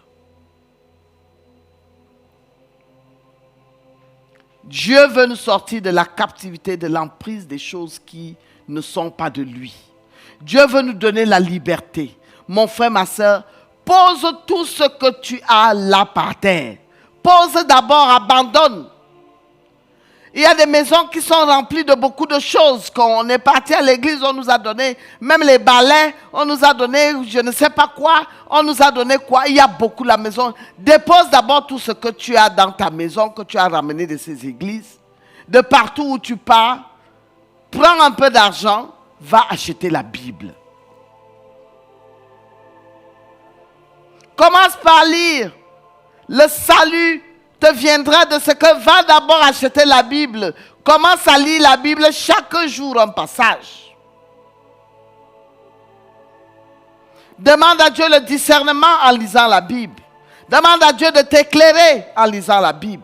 Dieu veut nous sortir de la captivité, de l'emprise des choses qui ne sont pas de lui. Dieu veut nous donner la liberté. Mon frère, ma soeur, pose tout ce que tu as là par terre. Pose d'abord, abandonne. Il y a des maisons qui sont remplies de beaucoup de choses. Quand on est parti à l'église, on nous a donné, même les balais, on nous a donné, je ne sais pas quoi, on nous a donné quoi. Il y a beaucoup la maison. Dépose d'abord tout ce que tu as dans ta maison, que tu as ramené de ces églises. De partout où tu pars, prends un peu d'argent, va acheter la Bible. Commence par lire. Le salut te viendra de ce que va d'abord acheter la Bible. Commence à lire la Bible chaque jour un passage. Demande à Dieu le discernement en lisant la Bible. Demande à Dieu de t'éclairer en lisant la Bible.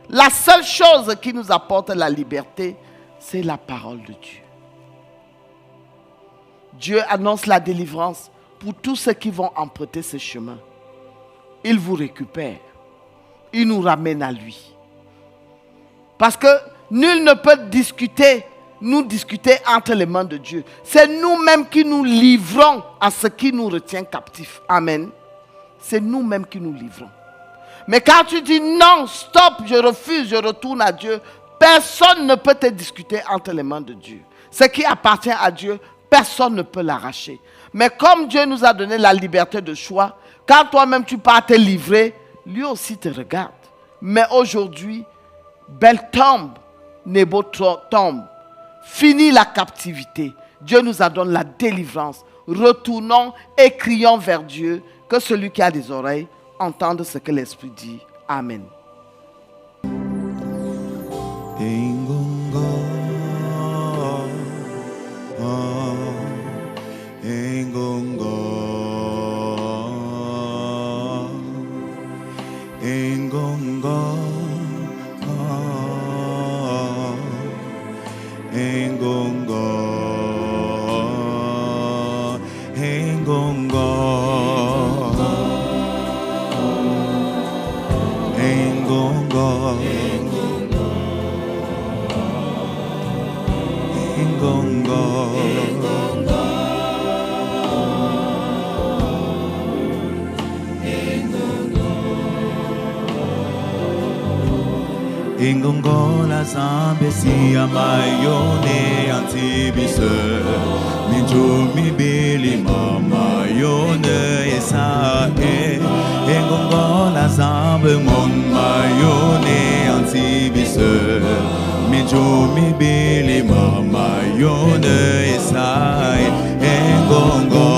La seule chose qui nous apporte la liberté, c'est la parole de Dieu. Dieu annonce la délivrance pour tous ceux qui vont emprunter ce chemin. Il vous récupère. Il nous ramène à lui. Parce que nul ne peut nous discuter entre les mains de Dieu. C'est nous-mêmes qui nous livrons à ce qui nous retient captifs. Amen. C'est nous-mêmes qui nous livrons. Mais quand tu dis non, stop, je refuse, je retourne à Dieu, personne ne peut te discuter entre les mains de Dieu. Ce qui appartient à Dieu, personne ne peut l'arracher. Mais comme Dieu nous a donné la liberté de choix, quand toi-même tu pars te livrer, lui aussi te regarde. Mais aujourd'hui, Belle tombe, Nebo tombe. Fini la captivité. Dieu nous a donné la délivrance. Retournons et crions vers Dieu, que celui qui a des oreilles entende ce que l'Esprit dit. Amen. Ingongola zambe si amayone antibise Minjumi bili mama yone esae Ingongola zambe mon mayone antibise Minjumi bili mama yone esae Ingongola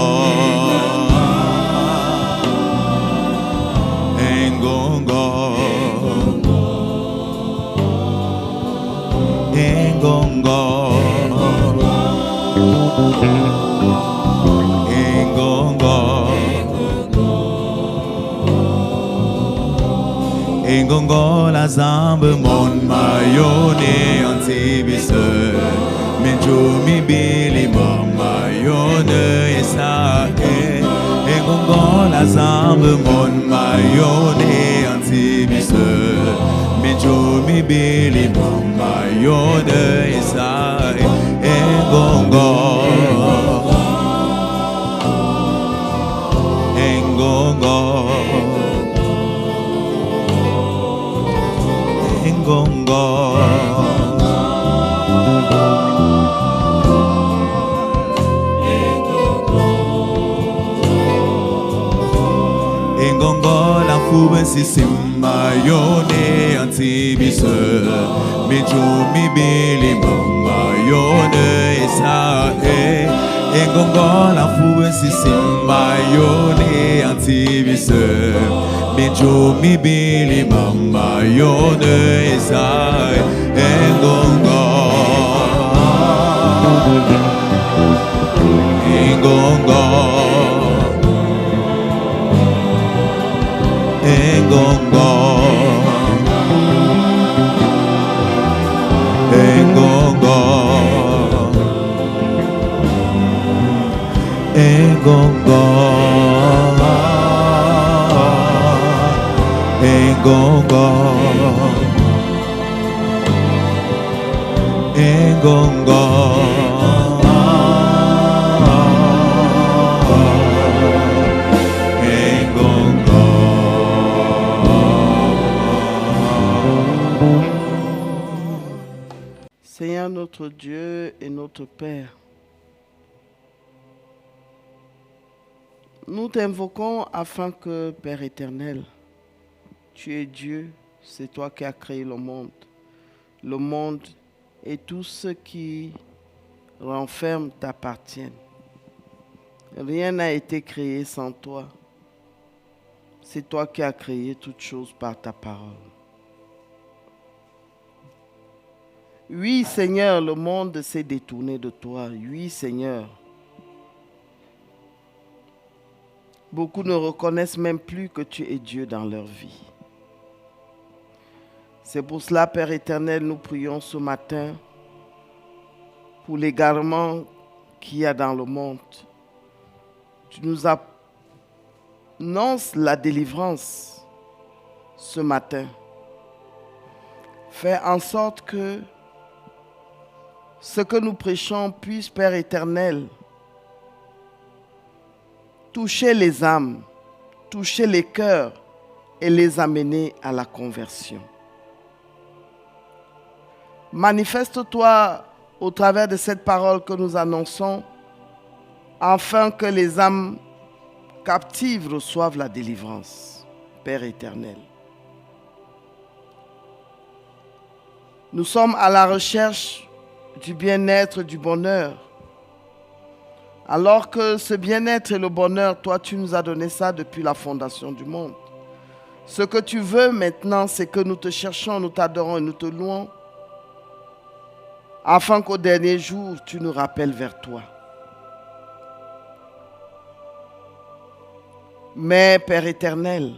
Ingongola zambe mon mayone antibise Minjumi bili mama yone esae Ingongola zambe mon mayone antibise Minjumi bili mama yone esae Ingongola Ingongola fuben si simba yone antibise Minjumi bili mama yone esae Ingongola fuben si simba yone antibise Minjumi bili mama yone esae Ingongola notre Dieu et notre Père, nous t'invoquons afin que, Père éternel, tu es Dieu, c'est toi qui as créé le monde. Le monde et tout ce qui renferme t'appartiennent. Rien n'a été créé sans toi. C'est toi qui as créé toutes choses par ta parole. Oui, Seigneur, le monde s'est détourné de toi. Oui, Seigneur. Beaucoup ne reconnaissent même plus que tu es Dieu dans leur vie. C'est pour cela, Père éternel, nous prions ce matin pour l'égarement qu'il y a dans le monde. Tu nous annonces la délivrance ce matin. Fais en sorte que ce que nous prêchons puisse, Père éternel, toucher les âmes, toucher les cœurs et les amener à la conversion. Manifeste-toi au travers de cette parole que nous annonçons, afin que les âmes captives reçoivent la délivrance, Père éternel. Nous sommes à la recherche du bien-être, du bonheur. Alors que ce bien-être et le bonheur, toi, tu nous as donné ça depuis la fondation du monde. Ce que tu veux maintenant, c'est que nous te cherchons, nous t'adorons et nous te louons, afin qu'au dernier jour, tu nous rappelles vers toi. Mais, Père éternel,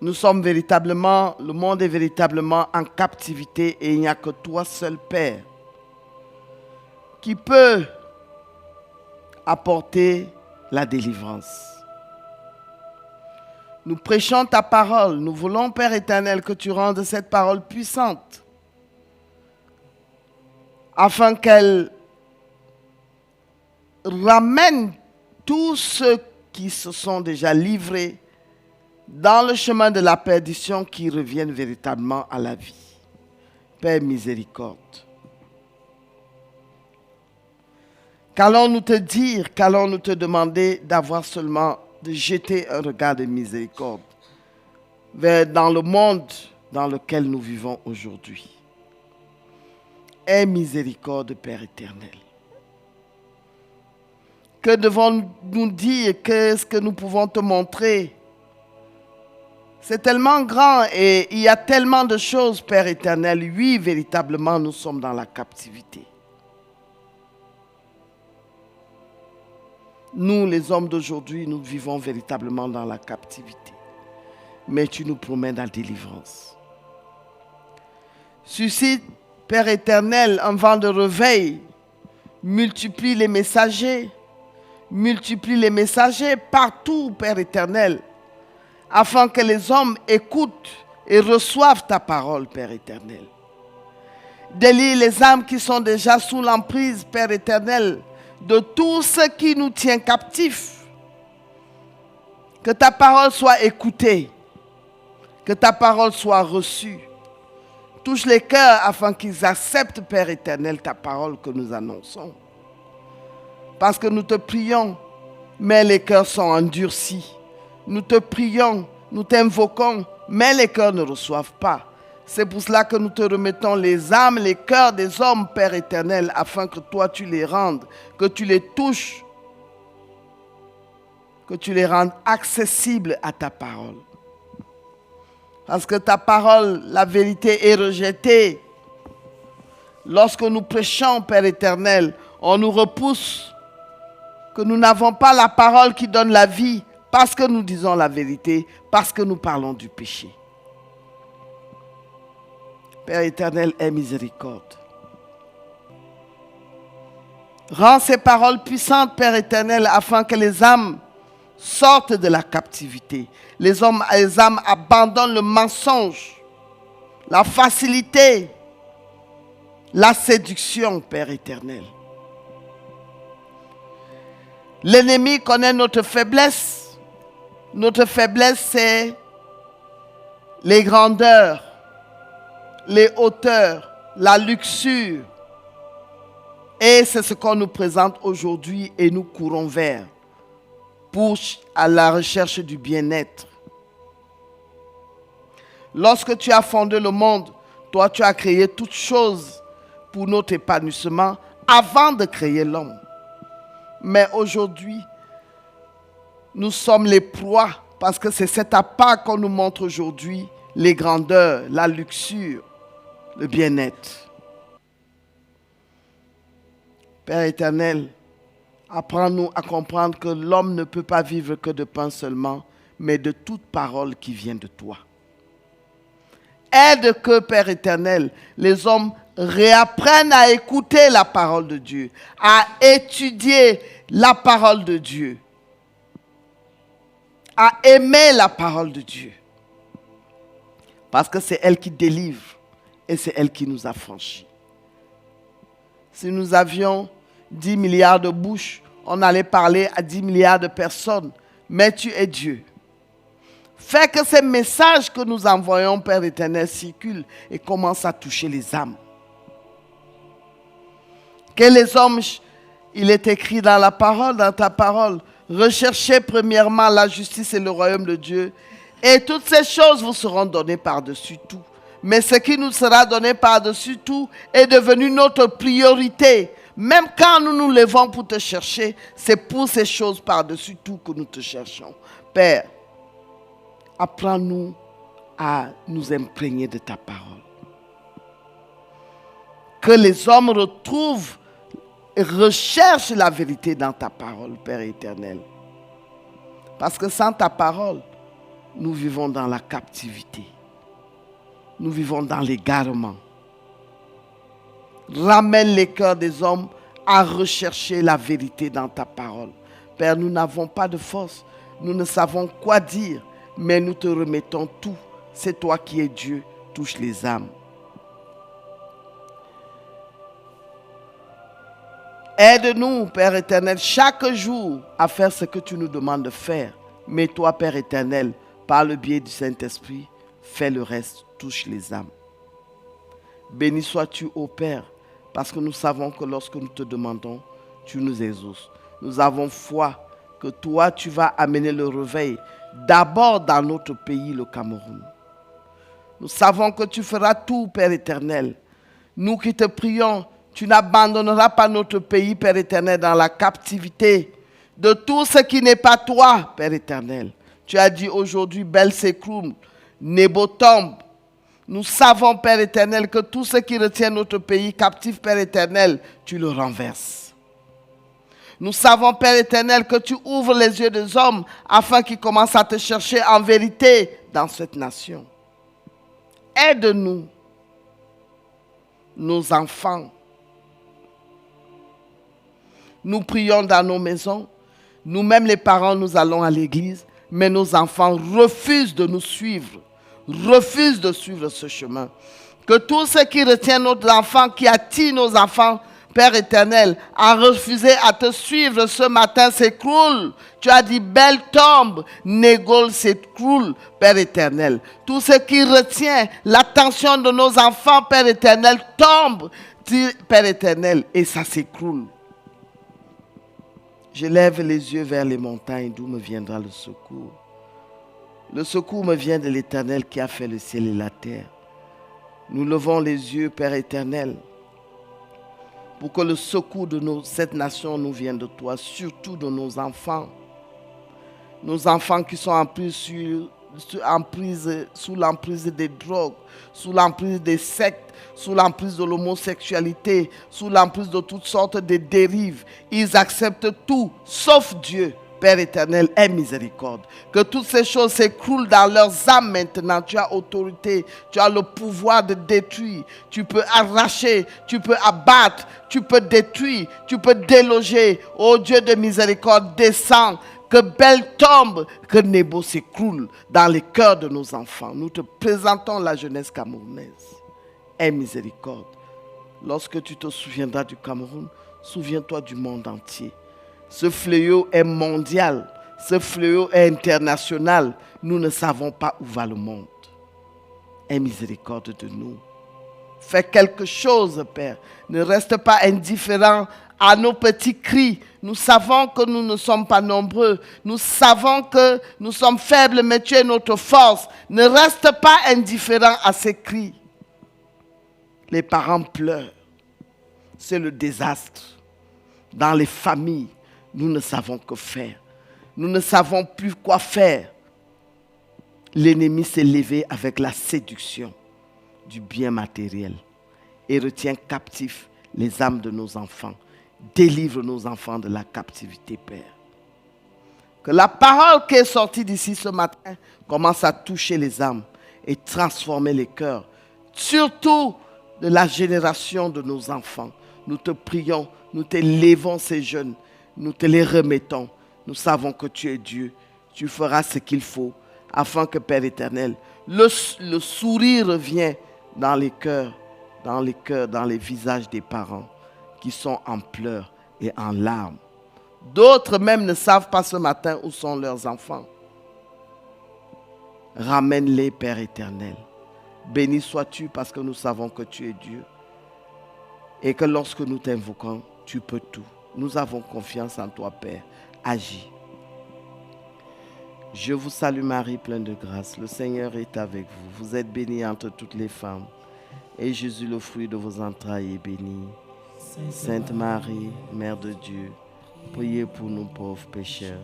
nous sommes véritablement, le monde est véritablement en captivité et il n'y a que toi seul, Père, qui peut apporter la délivrance. Nous prêchons ta parole. Nous voulons, Père éternel, que tu rendes cette parole puissante afin qu'elle ramène tous ceux qui se sont déjà livrés dans le chemin de la perdition, qui reviennent véritablement à la vie. Père miséricorde. Qu'allons-nous te dire, qu'allons-nous te demander d'avoir seulement, de jeter un regard de miséricorde dans le monde dans lequel nous vivons aujourd'hui. Aie miséricorde, Père éternel. Que devons-nous dire? Qu'est-ce que nous pouvons te montrer? C'est tellement grand et il y a tellement de choses, Père éternel. Oui, véritablement, nous sommes dans la captivité. Nous, les hommes d'aujourd'hui, nous vivons véritablement dans la captivité. Mais tu nous promets la délivrance. Suscite, Père éternel, un vent de réveil. Multiplie les messagers. Multiplie les messagers partout, Père éternel, afin que les hommes écoutent et reçoivent ta parole, Père éternel. Délie les âmes qui sont déjà sous l'emprise, Père éternel, de tout ce qui nous tient captifs. Que ta parole soit écoutée, que ta parole soit reçue. Touche les cœurs afin qu'ils acceptent, Père éternel, ta parole que nous annonçons. Parce que nous te prions, mais les cœurs sont endurcis. Nous te prions, nous t'invoquons, mais les cœurs ne reçoivent pas. C'est pour cela que nous te remettons les âmes, les cœurs des hommes, Père éternel, afin que toi tu les rendes, que tu les touches, que tu les rendes accessibles à ta parole. Parce que ta parole, la vérité est rejetée. Lorsque nous prêchons, Père éternel, on nous repousse, que nous n'avons pas la parole qui donne la vie, parce que nous disons la vérité, parce que nous parlons du péché. Père éternel, aie miséricorde. Rends ces paroles puissantes, Père éternel, afin que les âmes sortent de la captivité. Les âmes abandonnent le mensonge, la facilité, la séduction, Père éternel. L'ennemi connaît notre faiblesse. Notre faiblesse, c'est les grandeurs, les hauteurs, la luxure. Et c'est ce qu'on nous présente aujourd'hui et nous courons vers à la recherche du bien-être. Lorsque tu as fondé le monde, toi tu as créé toutes choses pour notre épanouissement avant de créer l'homme. Mais aujourd'hui, nous sommes les proies parce que c'est cet appât qu'on nous montre aujourd'hui, les grandeurs, la luxure, le bien-être. Père éternel, apprends-nous à comprendre que l'homme ne peut pas vivre que de pain seulement, mais de toute parole qui vient de toi. Aide que, Père éternel, les hommes réapprennent à écouter la parole de Dieu, à étudier la parole de Dieu, à aimer la parole de Dieu. Parce que c'est elle qui délivre et c'est elle qui nous affranchit. Si nous avions 10 milliards de bouches, on allait parler à 10 milliards de personnes. Mais tu es Dieu. Fais que ces messages que nous envoyons, Père éternel, circulent et commencent à toucher les âmes. Que les hommes, il est écrit dans la parole, dans ta parole, recherchez premièrement la justice et le royaume de Dieu, et toutes ces choses vous seront données par-dessus tout. Mais ce qui nous sera donné par-dessus tout est devenu notre priorité. Même quand nous nous levons pour te chercher, c'est pour ces choses par-dessus tout que nous te cherchons. Père, apprends-nous à nous imprégner de ta parole. Que les hommes retrouvent et recherchent la vérité dans ta parole, Père éternel. Parce que sans ta parole, nous vivons dans la captivité. Nous vivons dans l'égarement. Ramène les cœurs des hommes à rechercher la vérité dans ta parole. Père, nous n'avons pas de force. Nous ne savons quoi dire, mais nous te remettons tout. C'est toi qui es Dieu. Touche les âmes. Aide-nous, Père éternel, chaque jour à faire ce que tu nous demandes de faire. Mais toi, Père éternel, par le biais du Saint-Esprit, fais le reste, touche les âmes. Béni sois-tu, ô Père, parce que nous savons que lorsque nous te demandons, tu nous exauces. Nous avons foi que toi, tu vas amener le réveil, d'abord dans notre pays, le Cameroun. Nous savons que tu feras tout, Père éternel. Nous qui te prions, tu n'abandonneras pas notre pays, Père éternel, dans la captivité de tout ce qui n'est pas toi, Père éternel. Tu as dit aujourd'hui, Bel s'écroule, Nebo tombe. Nous savons, Père éternel, que tout ce qui retient notre pays captif, Père éternel, tu le renverses. Nous savons, Père éternel, que tu ouvres les yeux des hommes afin qu'ils commencent à te chercher en vérité dans cette nation. Aide-nous, nos enfants. Nous prions dans nos maisons. Nous-mêmes, les parents, nous allons à l'église. Mais nos enfants refusent de nous suivre. Refusent de suivre ce chemin. Que tout ce qui retient notre enfant, qui attire nos enfants, Père éternel, à refuser à te suivre ce matin s'écroule. Tu as dit, Bel tombe, Négol s'écroule, Père éternel. Tout ce qui retient l'attention de nos enfants, Père éternel, tombe, Père éternel, et ça s'écroule. Je lève les yeux vers les montagnes, d'où me viendra le secours. Le secours me vient de l'Éternel qui a fait le ciel et la terre. Nous levons les yeux, Père éternel, pour que le secours de cette nation nous vienne de toi, surtout de nos enfants. Nos enfants qui sont sous l'emprise des drogues, sous l'emprise des sectes, sous l'emprise de l'homosexualité, sous l'emprise de toutes sortes de dérives. Ils acceptent tout, sauf Dieu. Père éternel, aie miséricorde. Que toutes ces choses s'écroulent dans leurs âmes maintenant. Tu as autorité, tu as le pouvoir de détruire. Tu peux arracher, tu peux abattre, tu peux détruire, tu peux déloger. Ô Dieu de miséricorde, descends. Que Bel tombe, que Nebo s'écroule dans les cœurs de nos enfants. Nous te présentons la jeunesse camerounaise. Aie miséricorde. Lorsque tu te souviendras du Cameroun, souviens-toi du monde entier. Ce fléau est mondial. Ce fléau est international. Nous ne savons pas où va le monde. Aie miséricorde de nous. Fais quelque chose, Père. Ne reste pas indifférent à nos petits cris. Nous savons que nous ne sommes pas nombreux. Nous savons que nous sommes faibles, mais tu es notre force. Ne reste pas indifférent à ces cris. Les parents pleurent. C'est le désastre. Dans les familles, nous ne savons que faire. Nous ne savons plus quoi faire. L'ennemi s'est levé avec la séduction du bien matériel et retient captifs les âmes de nos enfants. Délivre nos enfants de la captivité, Père. Que la parole qui est sortie d'ici ce matin commence à toucher les âmes et transformer les cœurs, surtout de la génération de nos enfants. Nous te prions, nous t'élevons ces jeunes, nous te les remettons. Nous savons que tu es Dieu, tu feras ce qu'il faut afin que, Père éternel, le sourire revienne dans les cœurs, dans les visages des parents qui sont en pleurs et en larmes. D'autres même ne savent pas ce matin où sont leurs enfants. Ramène-les, Père éternel. Béni sois-tu parce que nous savons que tu es Dieu et que lorsque nous t'invoquons, tu peux tout. Nous avons confiance en toi, Père. Agis. Je vous salue Marie, pleine de grâce. Le Seigneur est avec vous. Vous êtes bénie entre toutes les femmes. Et Jésus, le fruit de vos entrailles, est béni. Sainte Marie, Mère de Dieu, priez pour nous pauvres pécheurs,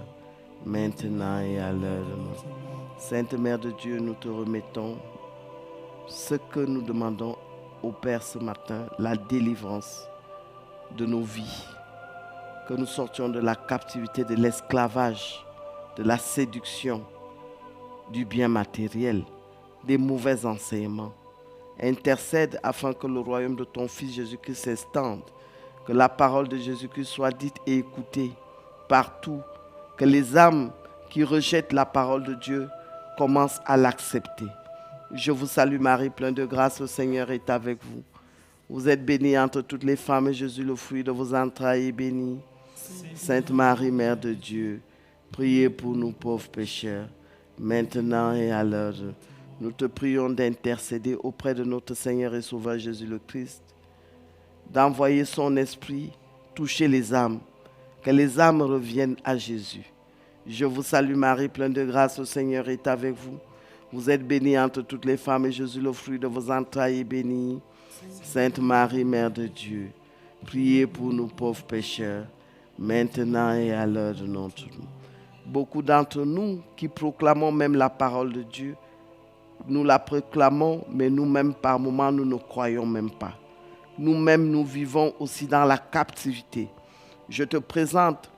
maintenant et à l'heure de notre mort. Sainte Mère de Dieu, nous te remettons ce que nous demandons au Père ce matin, la délivrance de nos vies, que nous sortions de la captivité, de l'esclavage, de la séduction, du bien matériel, des mauvais enseignements. Intercède afin que le royaume de ton Fils Jésus-Christ s'étende, que la parole de Jésus-Christ soit dite et écoutée partout, que les âmes qui rejettent la parole de Dieu commencent à l'accepter. Je vous salue Marie, pleine de grâce, le Seigneur est avec vous. Vous êtes bénie entre toutes les femmes et Jésus, le fruit de vos entrailles, est béni. Sainte Marie, Mère de Dieu, priez pour nous pauvres pécheurs, maintenant et à l'heure de... Nous te prions d'intercéder auprès de notre Seigneur et Sauveur Jésus le Christ, d'envoyer son esprit, toucher les âmes, que les âmes reviennent à Jésus. Je vous salue Marie, pleine de grâce, le Seigneur est avec vous. Vous êtes bénie entre toutes les femmes et Jésus, le fruit de vos entrailles, est béni. Sainte Marie, Mère de Dieu, priez pour nous pauvres pécheurs, maintenant et à l'heure de notre mort. Beaucoup d'entre nous qui proclamons même la parole de Dieu, nous la proclamons, mais nous-mêmes, par moments, nous ne croyons même pas. Nous-mêmes, nous vivons aussi dans la captivité. Je te présente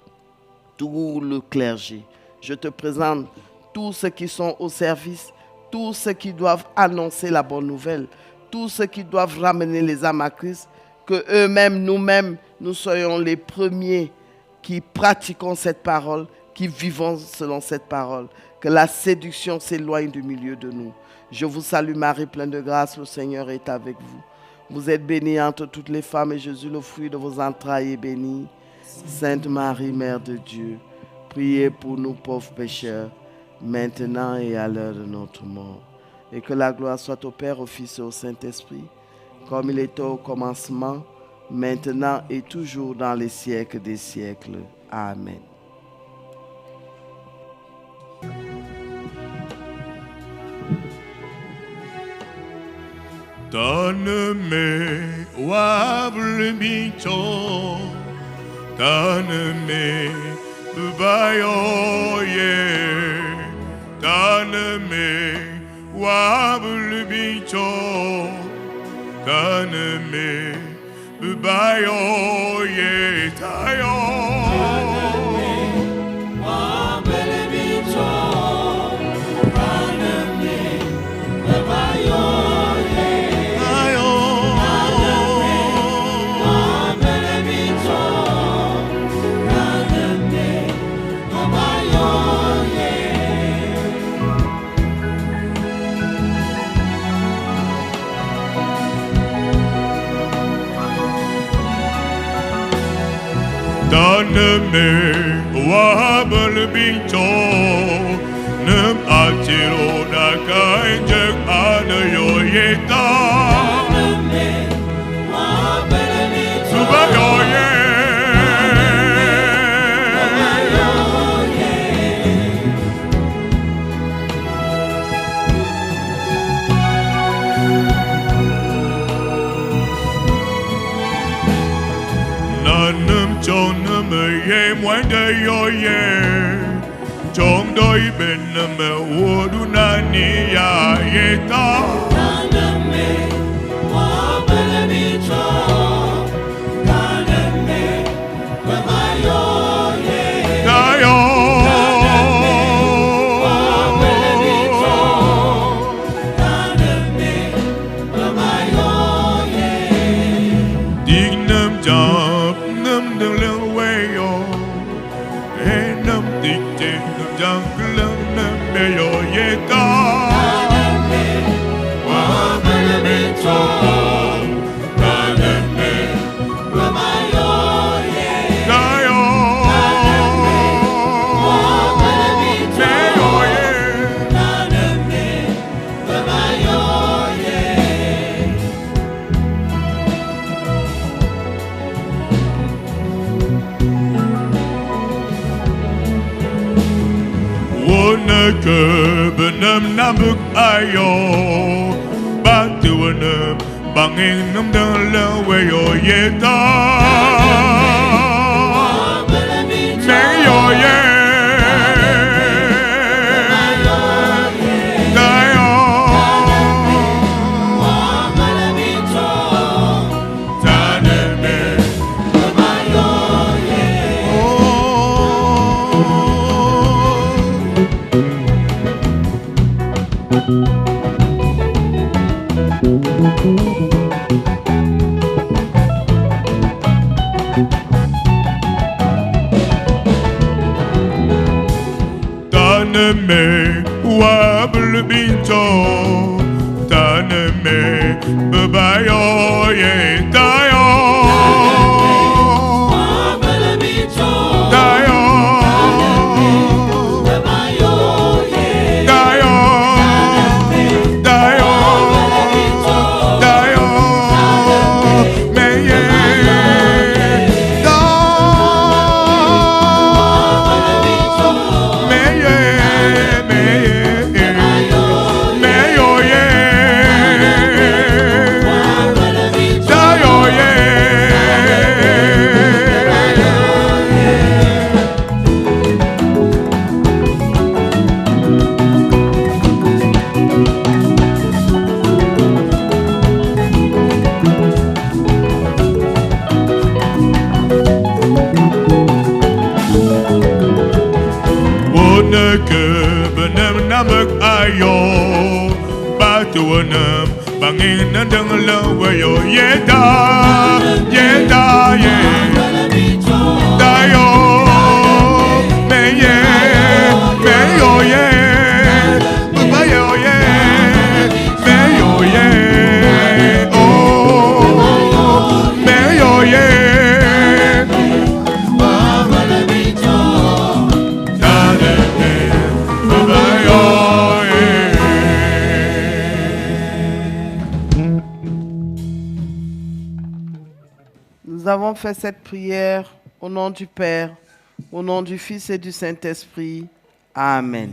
tout le clergé. Je te présente tous ceux qui sont au service, tous ceux qui doivent annoncer la bonne nouvelle, tous ceux qui doivent ramener les âmes à Christ, que eux-mêmes, nous-mêmes, nous soyons les premiers qui pratiquons cette parole, qui vivons selon cette parole, que la séduction s'éloigne du milieu de nous. Je vous salue Marie, pleine de grâce, le Seigneur est avec vous. Vous êtes bénie entre toutes les femmes et Jésus, le fruit de vos entrailles, est béni. Sainte Marie, Mère de Dieu, priez pour nous pauvres pécheurs, maintenant et à l'heure de notre mort. Et que la gloire soit au Père, au Fils et au Saint-Esprit, comme il était au commencement, maintenant et toujours dans les siècles des siècles. Amen. Donne-me wable bicho, donne-me bayoye, donne-me wable bicho, donne-me bayoye tayo. Donne-me wabal bincho, nem atiro da kainjek anayo yeta. num chonum ye mwende yo ye chondo ibenum odunani ya yeta ke benam nambuk ayo batu benam bangin nam dalam wayo yeta mayo ye dayo taneme mayo ye Taneme wabl binto Taneme babayo ye tayo Tayo Tayo Tayo Tayo Meye ke benam namak ayo batu benam bangin nandang lawayo yeda yeda ye dayo meye meyo ye babayo ye meyo ye oh meyo ye Nous avons fait cette prière au nom du Père, au nom du Fils et du Saint-Esprit. Amen.